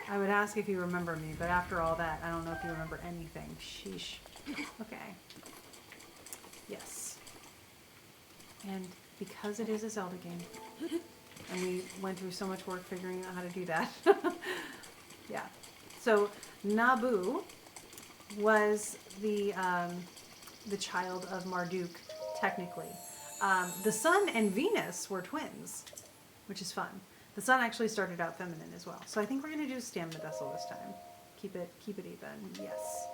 A: I would ask if you remember me, but after all that, I don't know if you remember anything. Sheesh. Okay. Yes. And because it is a Zelda game, and we went through so much work figuring out how to do that. Yeah. So Nabu was the child of Marduk, technically. The Sun and Venus were twins, which is fun. The Sun actually started out feminine as well. So I think we're going to do Stamina Vessel this time. Keep it even. Yes.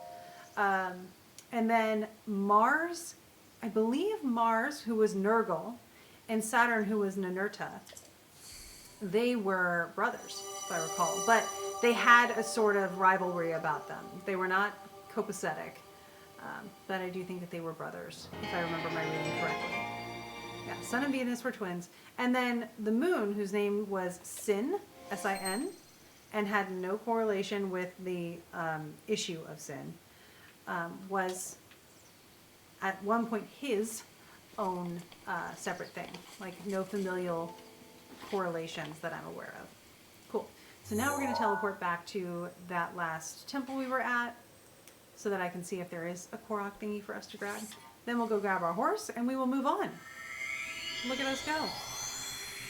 A: And then Mars, I believe Mars, who was Nergal, and Saturn, who was Ninurta, they were brothers, if I recall. But they had a sort of rivalry about them. They were not copacetic. But I do think that they were brothers, if I remember my reading correctly. Yeah, Sun and Venus were twins. And then the moon, whose name was Sin, S-I-N, and had no correlation with the issue of Sin, was at one point his own separate thing. Like no familial correlations that I'm aware of. Cool. So now we're going to teleport back to that last temple we were at so that I can see if there is a Korok thingy for us to grab. Then we'll go grab our horse and we will move on. Look at us go.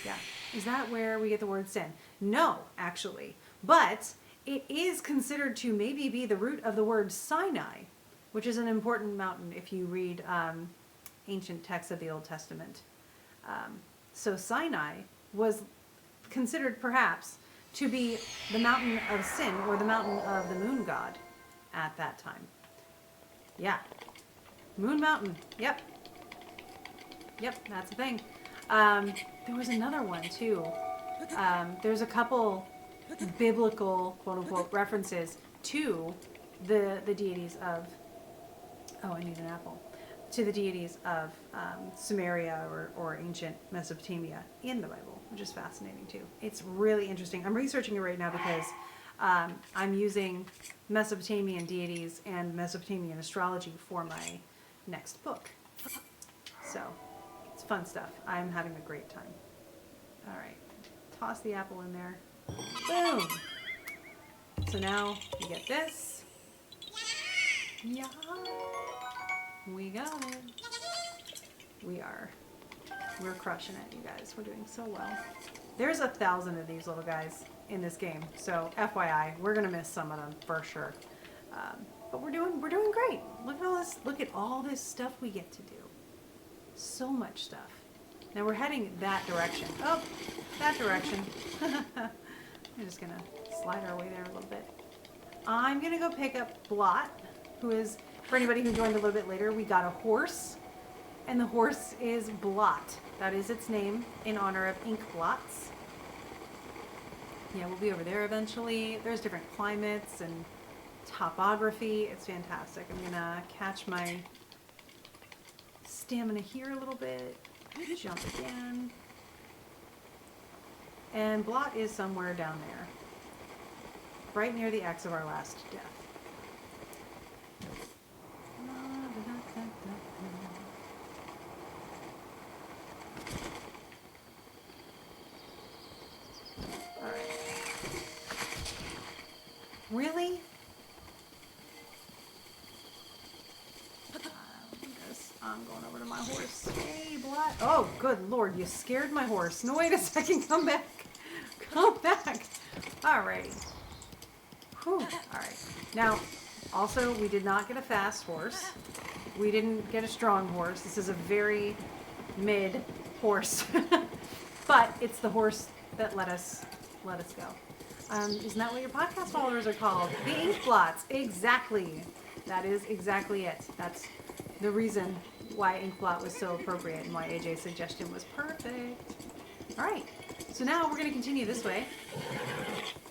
A: Yeah. Is that where we get the word sin? No, actually. But it is considered to maybe be the root of the word Sinai, which is an important mountain if you read ancient texts of the Old Testament. So Sinai was considered perhaps to be the mountain of sin or the mountain of the moon god at that time. Yeah. Moon Mountain. Yep. Yep, that's the thing. There was another one too. There's a couple biblical, quote unquote, references to the deities of, oh, I need an apple, to the deities of Sumeria or ancient Mesopotamia in the Bible, which is fascinating too. It's really interesting. I'm researching it right now because I'm using Mesopotamian deities and Mesopotamian astrology for my next book. So it's fun stuff. I'm having a great time. All right, toss the apple in there. Boom. So now you get this. Yeah. We got it. We're crushing it, you guys. We're doing so well. There's 1,000 of these little guys in this game, so FYI, we're gonna miss some of them for sure. But we're doing great. Look at all this. Look at all this stuff we get to do. So much stuff. Now we're heading that direction. Oh, that direction. I'm just gonna slide our way there a little bit. I'm gonna go pick up Blot, who is, for anybody who joined a little bit later, we got a horse, and the horse is Blot. That is its name in honor of ink blots. Yeah, we'll be over there eventually. There's different climates and topography. It's fantastic. I'm gonna catch my stamina here a little bit. Jump again. And Blot is somewhere down there. Right near the X of our last death. Alright. Really? I'm going over to my horse. Hey, Blot. Oh, good lord, you scared my horse. No, wait a second. Come back. Come back. Alrighty. Whew. Alright. Now, also, we did not get a fast horse. We didn't get a strong horse. This is a very mid horse. But it's the horse that let us go. Isn't that what your podcast followers are called? The ink blots. Exactly. That is exactly it. That's the reason why ink blot was so appropriate and why AJ's suggestion was perfect. All right. So now we're going to continue this way.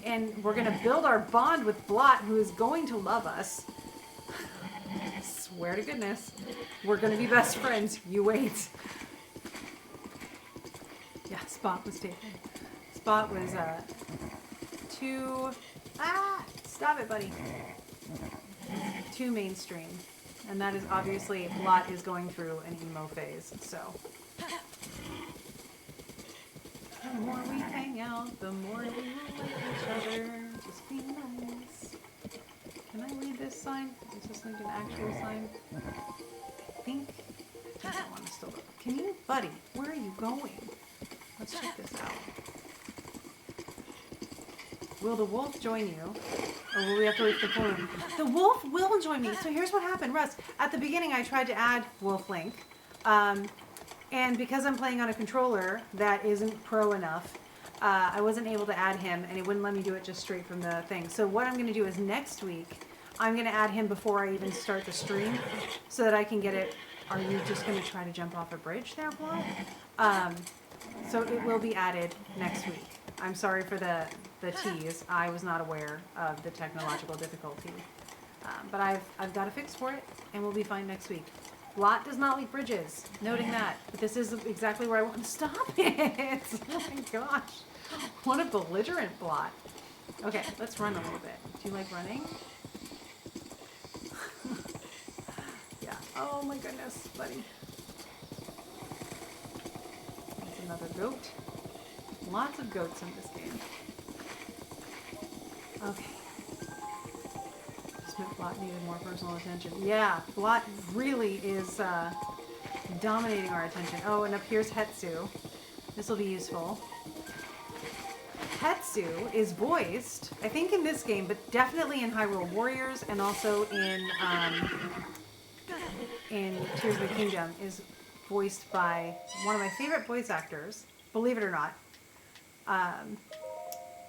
A: And we're going to build our bond with Blot, who is going to love us. Swear to goodness. We're going to be best friends. You wait. Yeah, Spot was taken. Spot was too... Stop it, buddy. Too mainstream. And that is obviously, Blot is going through an emo phase, so... The more we hang out, the more we will like each other. Just be nice. Can I read this sign? Is this like an actual sign? I think that one is still up. Can you, buddy? Where are you going? Let's check this out. Will the wolf join you? Or will we have to wait for the full moon? The wolf will join me. So here's what happened, Russ. At the beginning, I tried to add Wolf Link. And because I'm playing on a controller that isn't pro enough, I wasn't able to add him, and it wouldn't let me do it just straight from the thing. So what I'm going to do is next week, I'm going to add him before I even start the stream, so that I can get it. Are you just going to try to jump off a bridge there, Blot? So it will be added next week. I'm sorry for the tease. I was not aware of the technological difficulty. But I've got a fix for it, and we'll be fine next week. Blot does not like bridges, noting that. But this is exactly where I want to stop it. Oh my gosh. What a belligerent Blot. Okay, let's run a little bit. Do you like running? Yeah. Oh my goodness, buddy. There's another goat. Lots of goats in this game. Okay. Blot needed more personal attention. Yeah, Blot really is dominating our attention. Oh, and up here's Hetsu. This will be useful. Hetsu is voiced, I think in this game, but definitely in Hyrule Warriors and also in Tears of the Kingdom, is voiced by one of my favorite voice actors, believe it or not,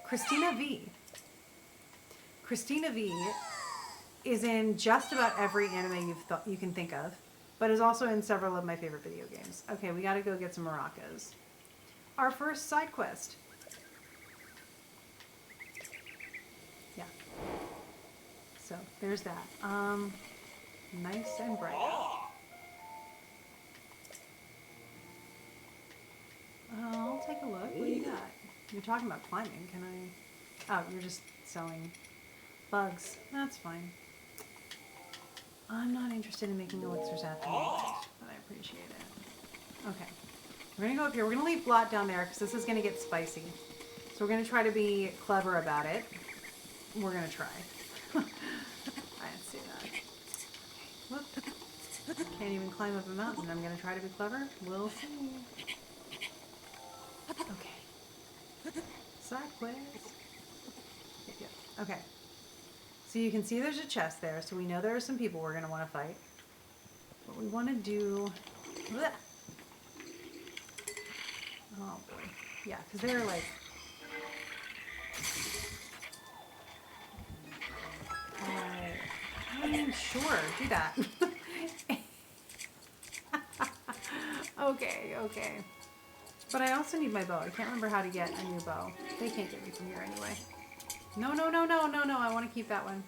A: Christina V. Christina V is in just about every anime you can think of, but is also in several of my favorite video games. Okay, we gotta go get some maracas. Our first side quest. Yeah. So, there's that. Nice and bright out. I'll take a look. What do you got? You're talking about climbing. Can I... Oh, you're just selling bugs. That's fine. I'm not interested in making elixirs after midnight, but I appreciate it. Okay. We're going to go up here. We're going to leave Blot down there because this is going to get spicy. So we're going to try to be clever about it. We're going to try. I didn't see that. Whoop. Can't even climb up a mountain. I'm going to try to be clever. We'll see. Okay. Sideways. Yep. Okay. So you can see there's a chest there, so we know there are some people we're going to want to fight. What we want to do... Blech. Oh boy. Yeah, because they're like... I mean, sure, do that. Okay, okay. But I also need my bow. I can't remember how to get a new bow. They can't get me from here anyway. No, no, no, no, no, no. I want to keep that one.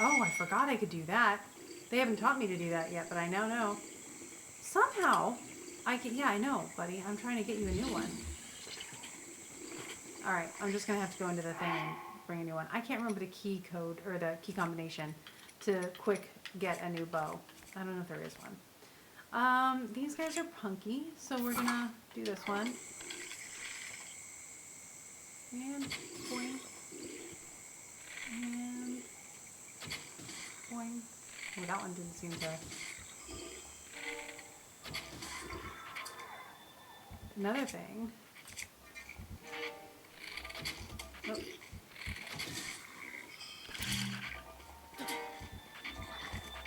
A: Oh, I forgot I could do that. They haven't taught me to do that yet, but I now know. Somehow, I can... Yeah, I know, buddy. I'm trying to get you a new one. Alright, I'm just going to have to go into the thing and bring a new one. I can't remember the key code, or the key combination to quick get a new bow. I don't know if there is one. These guys are punky, so we're going to do this one. And boing. And boing. Oh, that one didn't seem to... Another thing. Oh.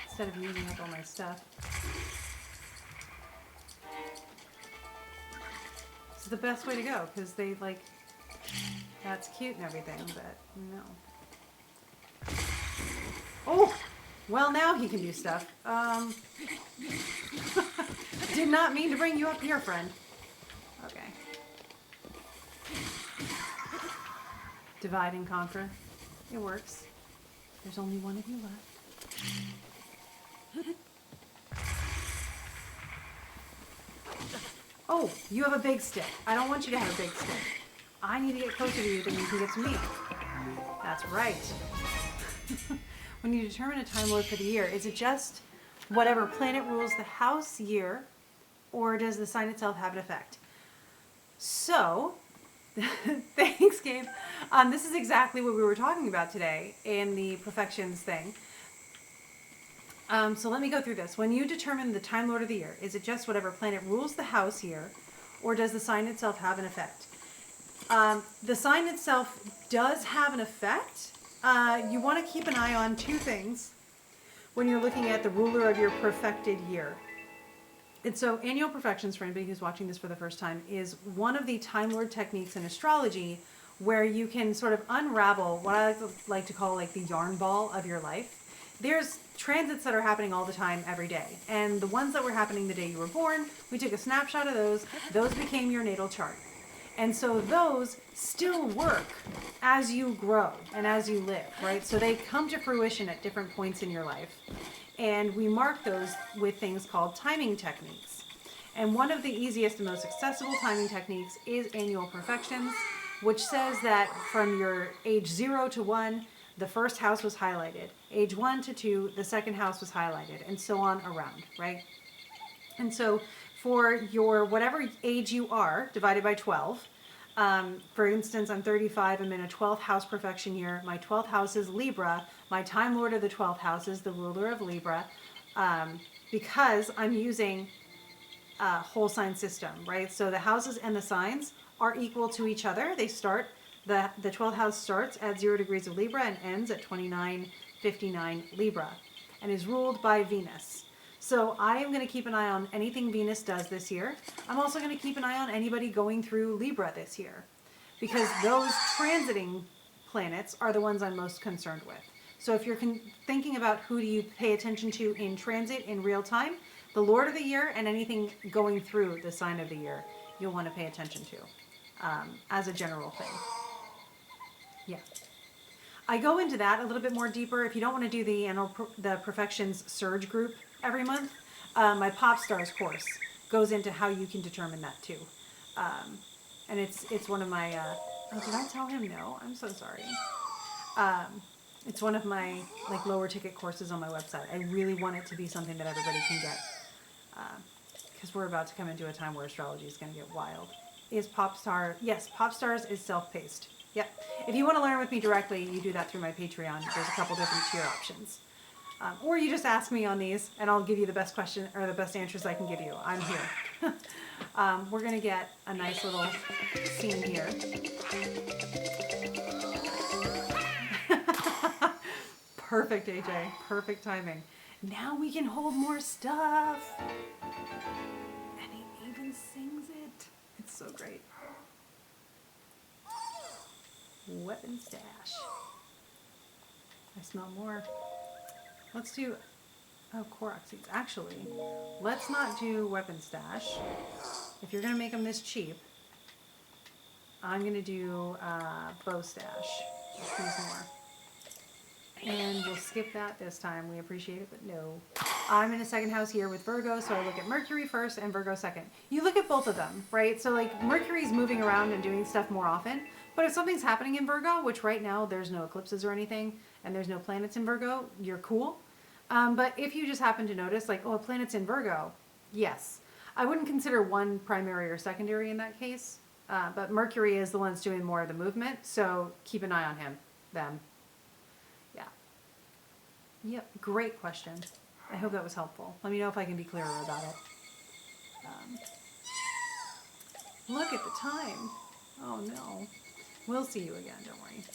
A: Instead of using up all my stuff. This is the best way to go, because they like... That's cute and everything, but no. Oh! Well, now he can do stuff. Did not mean to bring you up here, friend. Okay. Divide and conquer. It works. There's only one of you left. Oh, you have a big stick. I don't want you to have a big stick. I need to get closer to you than you can get to me. That's right. When you determine a Time Lord for the year, is it just whatever planet rules the house year, or does the sign itself have an effect? So, thanks, Gabe. This is exactly what we were talking about today in the Perfections thing. So let me go through this. When you determine the Time Lord of the year, is it just whatever planet rules the house year, or does the sign itself have an effect? The sign itself does have an effect. You want to keep an eye on two things when you're looking at the ruler of your perfected year. And so annual perfections, for anybody who's watching this for the first time, is one of the Time Lord techniques in astrology where you can sort of unravel what I like to call like the yarn ball of your life. There's transits that are happening all the time, every day. And the ones that were happening the day you were born, we took a snapshot of those. Those became your natal chart. And so those still work as you grow and as you live, right? So they come to fruition at different points in your life. And we mark those with things called timing techniques. And one of the easiest and most accessible timing techniques is annual perfections, which says that from your age 0 to 1, the first house was highlighted. Age 1 to 2, the second house was highlighted, and so on around, right? And so for your whatever age you are, divided by 12, for instance, I'm 35, I'm in a 12th house perfection year. My 12th house is Libra. My Time Lord of the 12th house is the ruler of Libra, because I'm using a whole sign system, right? So the houses and the signs are equal to each other. They start, the 12th house starts at 0 degrees of Libra and ends at 2959 Libra and is ruled by Venus. So I am going to keep an eye on anything Venus does this year. I'm also going to keep an eye on anybody going through Libra this year, because those transiting planets are the ones I'm most concerned with. So if you're thinking about who do you pay attention to in transit in real time, the Lord of the year and anything going through the sign of the year, you'll want to pay attention to as a general thing. Yeah. I go into that a little bit more deeper. If you don't want to do the Perfections Surge group every month, my Pop Stars course goes into how you can determine that too. And it's one of my Oh, did I tell him no? I'm so sorry. It's one of my like lower ticket courses on my website. I really want it to be something that everybody can get. Because we're about to come into a time where astrology is going to get wild. Is Popstar? Yes, Popstars is self-paced. Yep. If you want to learn with me directly, you do that through my Patreon. There's a couple different tier options. Or you just ask me on these, and I'll give you the best question or the best answers I can give you. I'm here. We're going to get a nice little scene here. Perfect, AJ. Perfect timing. Now we can hold more stuff. And he even sings it. It's so great. Weapon stash. I smell more. Let's do... Oh, Korok seeds. Actually, let's not do weapon stash. If you're going to make them this cheap, I'm going to do bow stash. Just use more. And we'll skip that this time. We appreciate it, but no. I'm in a second house here with Virgo, so I look at Mercury first and Virgo second. You look at both of them, right? So like Mercury's moving around and doing stuff more often, but if something's happening in Virgo, which right now there's no eclipses or anything, and there's no planets in Virgo, you're cool. But if you just happen to notice, like, oh, a planet's in Virgo, yes. I wouldn't consider one primary or secondary in that case, but Mercury is the one that's doing more of the movement, so keep an eye on him, them. Yeah. Yep, great question. I hope that was helpful. Let me know if I can be clearer about it. Look at the time. Oh, no. We'll see you again, don't worry.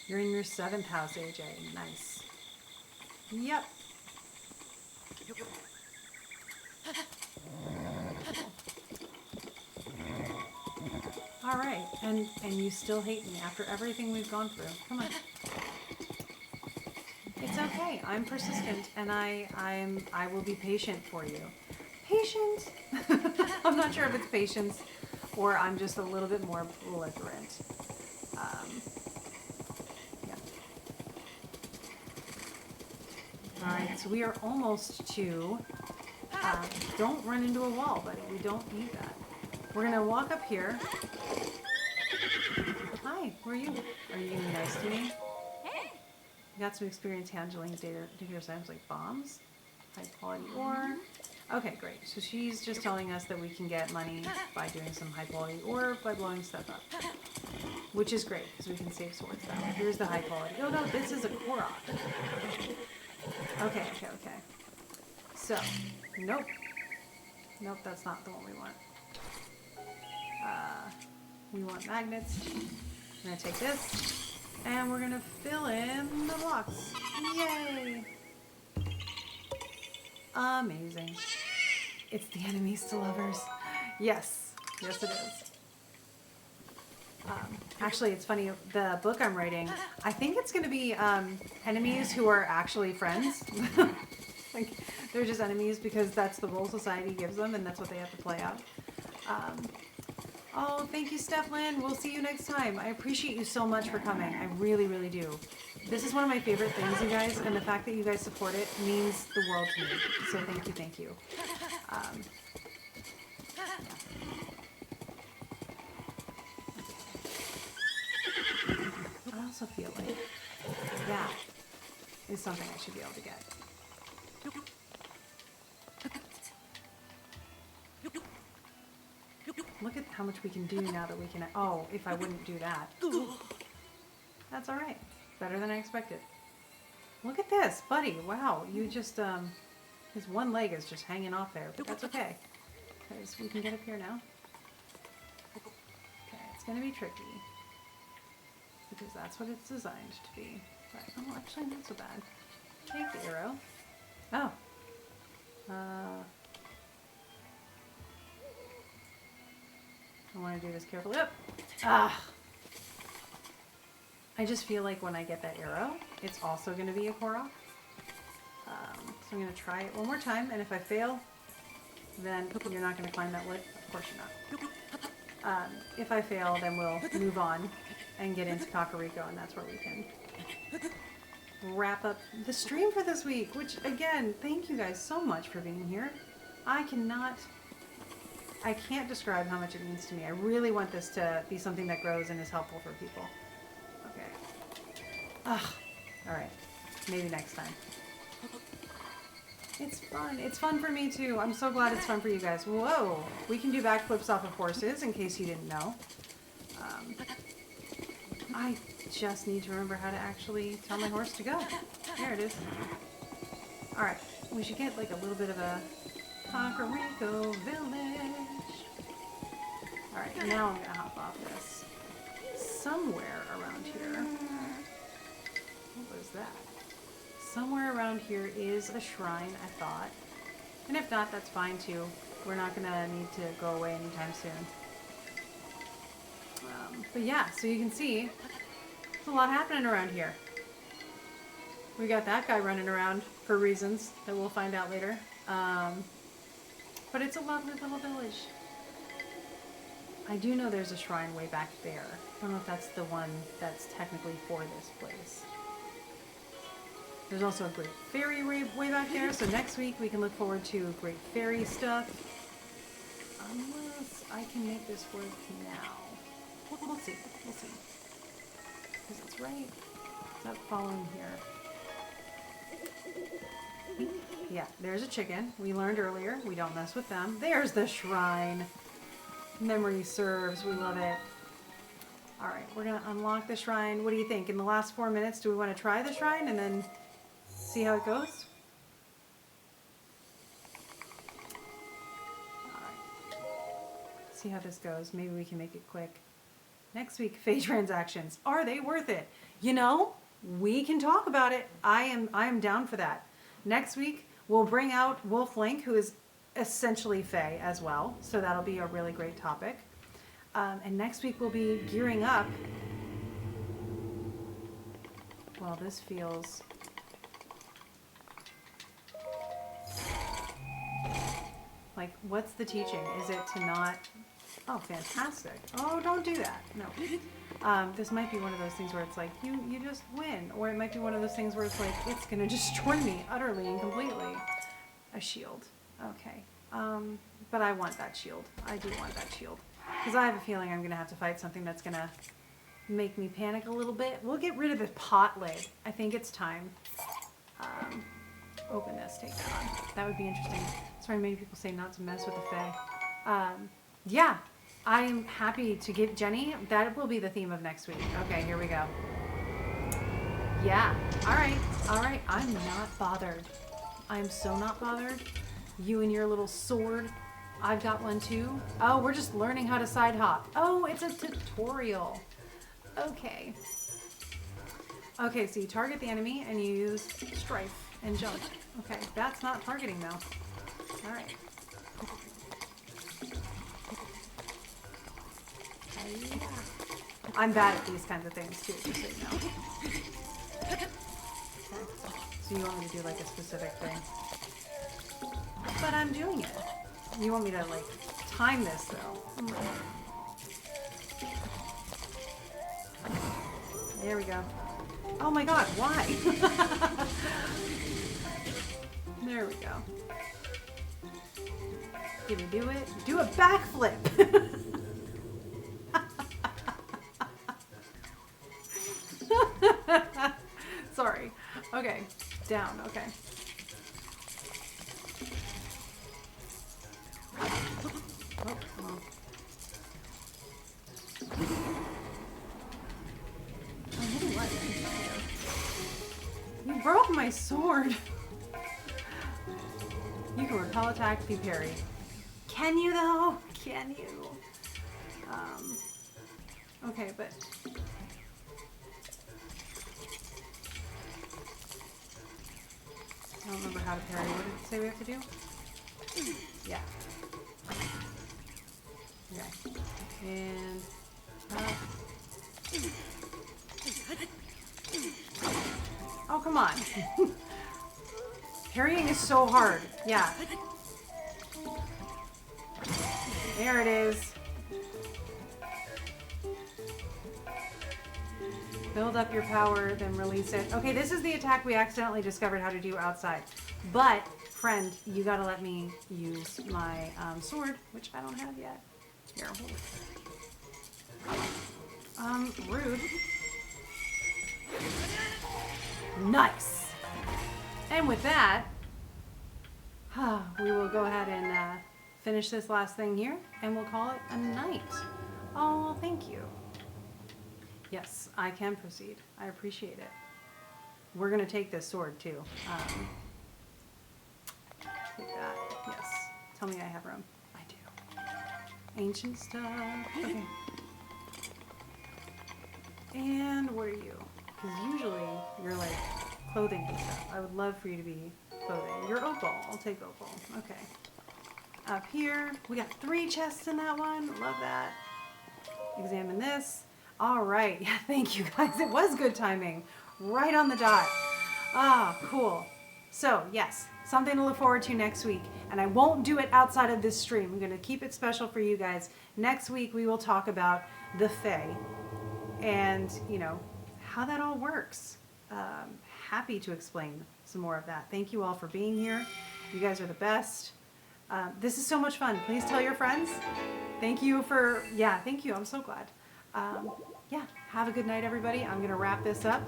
A: You're in your 7th house, AJ. Nice. Yep. All right, and you still hate me after everything we've gone through. Come on. It's okay. I'm persistent, and I will be patient for you. Patient. I'm not sure if it's patience, or I'm just a little bit more belligerent. Yeah. All right, so we are almost to. Don't run into a wall, buddy. We don't need that. We're gonna walk up here. Hi, who are you? Are you gonna be nice to me? You got some experience handling dangerous items like bombs, high quality ore. Okay, great. So she's just telling us that we can get money by doing some high quality ore by blowing stuff up, which is great because we can save swords that way. Here's the high quality. Oh no, this is a Korok. Okay. So, nope, that's not the one we want. We want magnets. I'm gonna take this. And we're gonna fill in the blocks. Yay! Amazing. It's the enemies to lovers. Yes, it is. Actually, it's funny, the book I'm writing, I think it's gonna be enemies who are actually friends. Like, they're just enemies because that's the role society gives them and that's what they have to play out. Oh, thank you, Stephlyn. We'll see you next time. I appreciate you so much for coming. I really, really do. This is one of my favorite things, you guys, and the fact that you guys support it means the world to me. So thank you. I also feel like that is something I should be able to get. Look at how much we can do now that we can... Oh, if I wouldn't do that. That's all right. Better than I expected. Look at this, buddy. Wow, you just... his one leg is just hanging off there, but that's okay. Because we can get up here now. Okay, it's going to be tricky. Because that's what it's designed to be. But, oh, actually not so bad. Take the arrow. Oh. I want to do this carefully. Up. I just feel like when I get that arrow, it's also going to be a Korok. So I'm going to try it one more time, and if I fail, then you're not going to climb that wood. Of course you're not. If I fail, then we'll move on and get into Kakariko, and that's where we can wrap up the stream for this week, which, again, thank you guys so much for being here. I cannot I can't describe how much it means to me. I really want this to be something that grows and is helpful for people. Okay. Ugh. All right. Maybe next time. It's fun. It's fun for me too. I'm so glad it's fun for you guys. Whoa. We can do backflips off of horses, in case you didn't know. I just need to remember how to actually tell my horse to go. There it is. Alright. We should get like a little bit of a Cocorico village. Alright, now I'm gonna hop off this. Somewhere around here. What was that? Somewhere around here is a shrine, I thought. And if not, that's fine too. We're not gonna need to go away anytime soon. But yeah, so you can see there's a lot happening around here. We got that guy running around for reasons that we'll find out later. But it's a lovely little village. I do know there's a shrine way back there. I don't know if that's the one that's technically for this place. There's also a Great Fairy way back there, so next week we can look forward to Great Fairy stuff. Unless I can make this work now. We'll see. We'll see. Because it's right. It's up following here. Yeah, there's a chicken. We learned earlier. We don't mess with them. There's the shrine. Memory serves. We love it. Alright, we're going to unlock the shrine. What do you think? In the last 4 minutes, do we want to try the shrine and then see how it goes? Alright. See how this goes. Maybe we can make it quick. Next week, Fae transactions. Are they worth it? You know, we can talk about it. I am down for that. Next week, we'll bring out Wolf Link, who is essentially Fae as well. So that'll be a really great topic. And next week, we'll be gearing up. Well, this feels... like, what's the teaching? Is it to not... Oh, fantastic. Oh, don't do that. No. This might be one of those things where it's like, you just win. Or it might be one of those things where it's like, it's going to destroy me utterly and completely. A shield. Okay. But I want that shield. I do want that shield. Because I have a feeling I'm going to have to fight something that's going to make me panic a little bit. We'll get rid of the pot lid. I think it's time. Open this. Take that on. That would be interesting. Sorry, many people say not to mess with the Fae. Yeah. I'm happy to give Jenny. That will be the theme of next week. Okay, here we go. Yeah. All right. All right. I'm not bothered. I'm so not bothered. You and your little sword. I've got one too. Oh, we're just learning how to side hop. Oh, it's a tutorial. Okay. Okay, so you target the enemy and you use strife and jump. Okay, that's not targeting though. All right. I'm bad at these kinds of things too, just so you know. Okay. So you want me to do like a specific thing. But I'm doing it. You want me to like time this though. There we go. Oh my god, why? There we go. Did we do it? Do a backflip! Sorry. Okay. Down. Okay. Oh, well. I'm hitting what? You broke my sword. You can repel attack, be parry. Can you though? Can you? Okay, but I don't remember how to parry. What did it say we have to do? Yeah. Okay. And oh, come on. Parrying is so hard. Yeah. There it is. Build up your power, then release it. Okay, this is the attack we accidentally discovered how to do outside. But friend, you gotta let me use my sword, which I don't have yet. Here, hold it. Rude. Nice. And with that, we will go ahead and finish this last thing here, and we'll call it a night. Oh, thank you. Yes, I can proceed. I appreciate it. We're gonna take this sword too. Take that. Yes. Tell me I have room. I do. Ancient stuff. Okay. And what are you? Because usually you're like clothing and stuff. I would love for you to be clothing. You're opal. I'll take opal. Okay. Up here, we got 3 chests in that one. Love that. Examine this. All right. Yeah, thank you guys. It was good timing. Right on the dot. Ah, cool. So, yes, something to look forward to next week. And I won't do it outside of this stream. I'm going to keep it special for you guys. Next week, we will talk about the Fae and, you know, how that all works. Happy to explain some more of that. Thank you all for being here. You guys are the best. This is so much fun. Please tell your friends. Thank you for, yeah, thank you. I'm so glad. Yeah, have a good night, everybody. I'm going to wrap this up,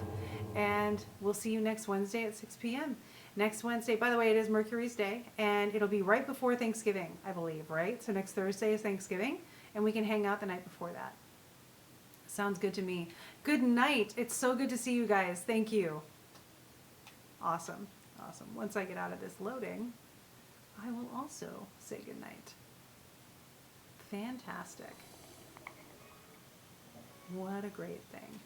A: and we'll see you next Wednesday at 6 p.m. Next Wednesday, by the way, it is Mercury's Day, and it'll be right before Thanksgiving, I believe, right? So next Thursday is Thanksgiving, and we can hang out the night before that. Sounds good to me. Good night. It's so good to see you guys. Thank you. Awesome. Awesome. Once I get out of this loading, I will also say good night. Fantastic. What a great thing.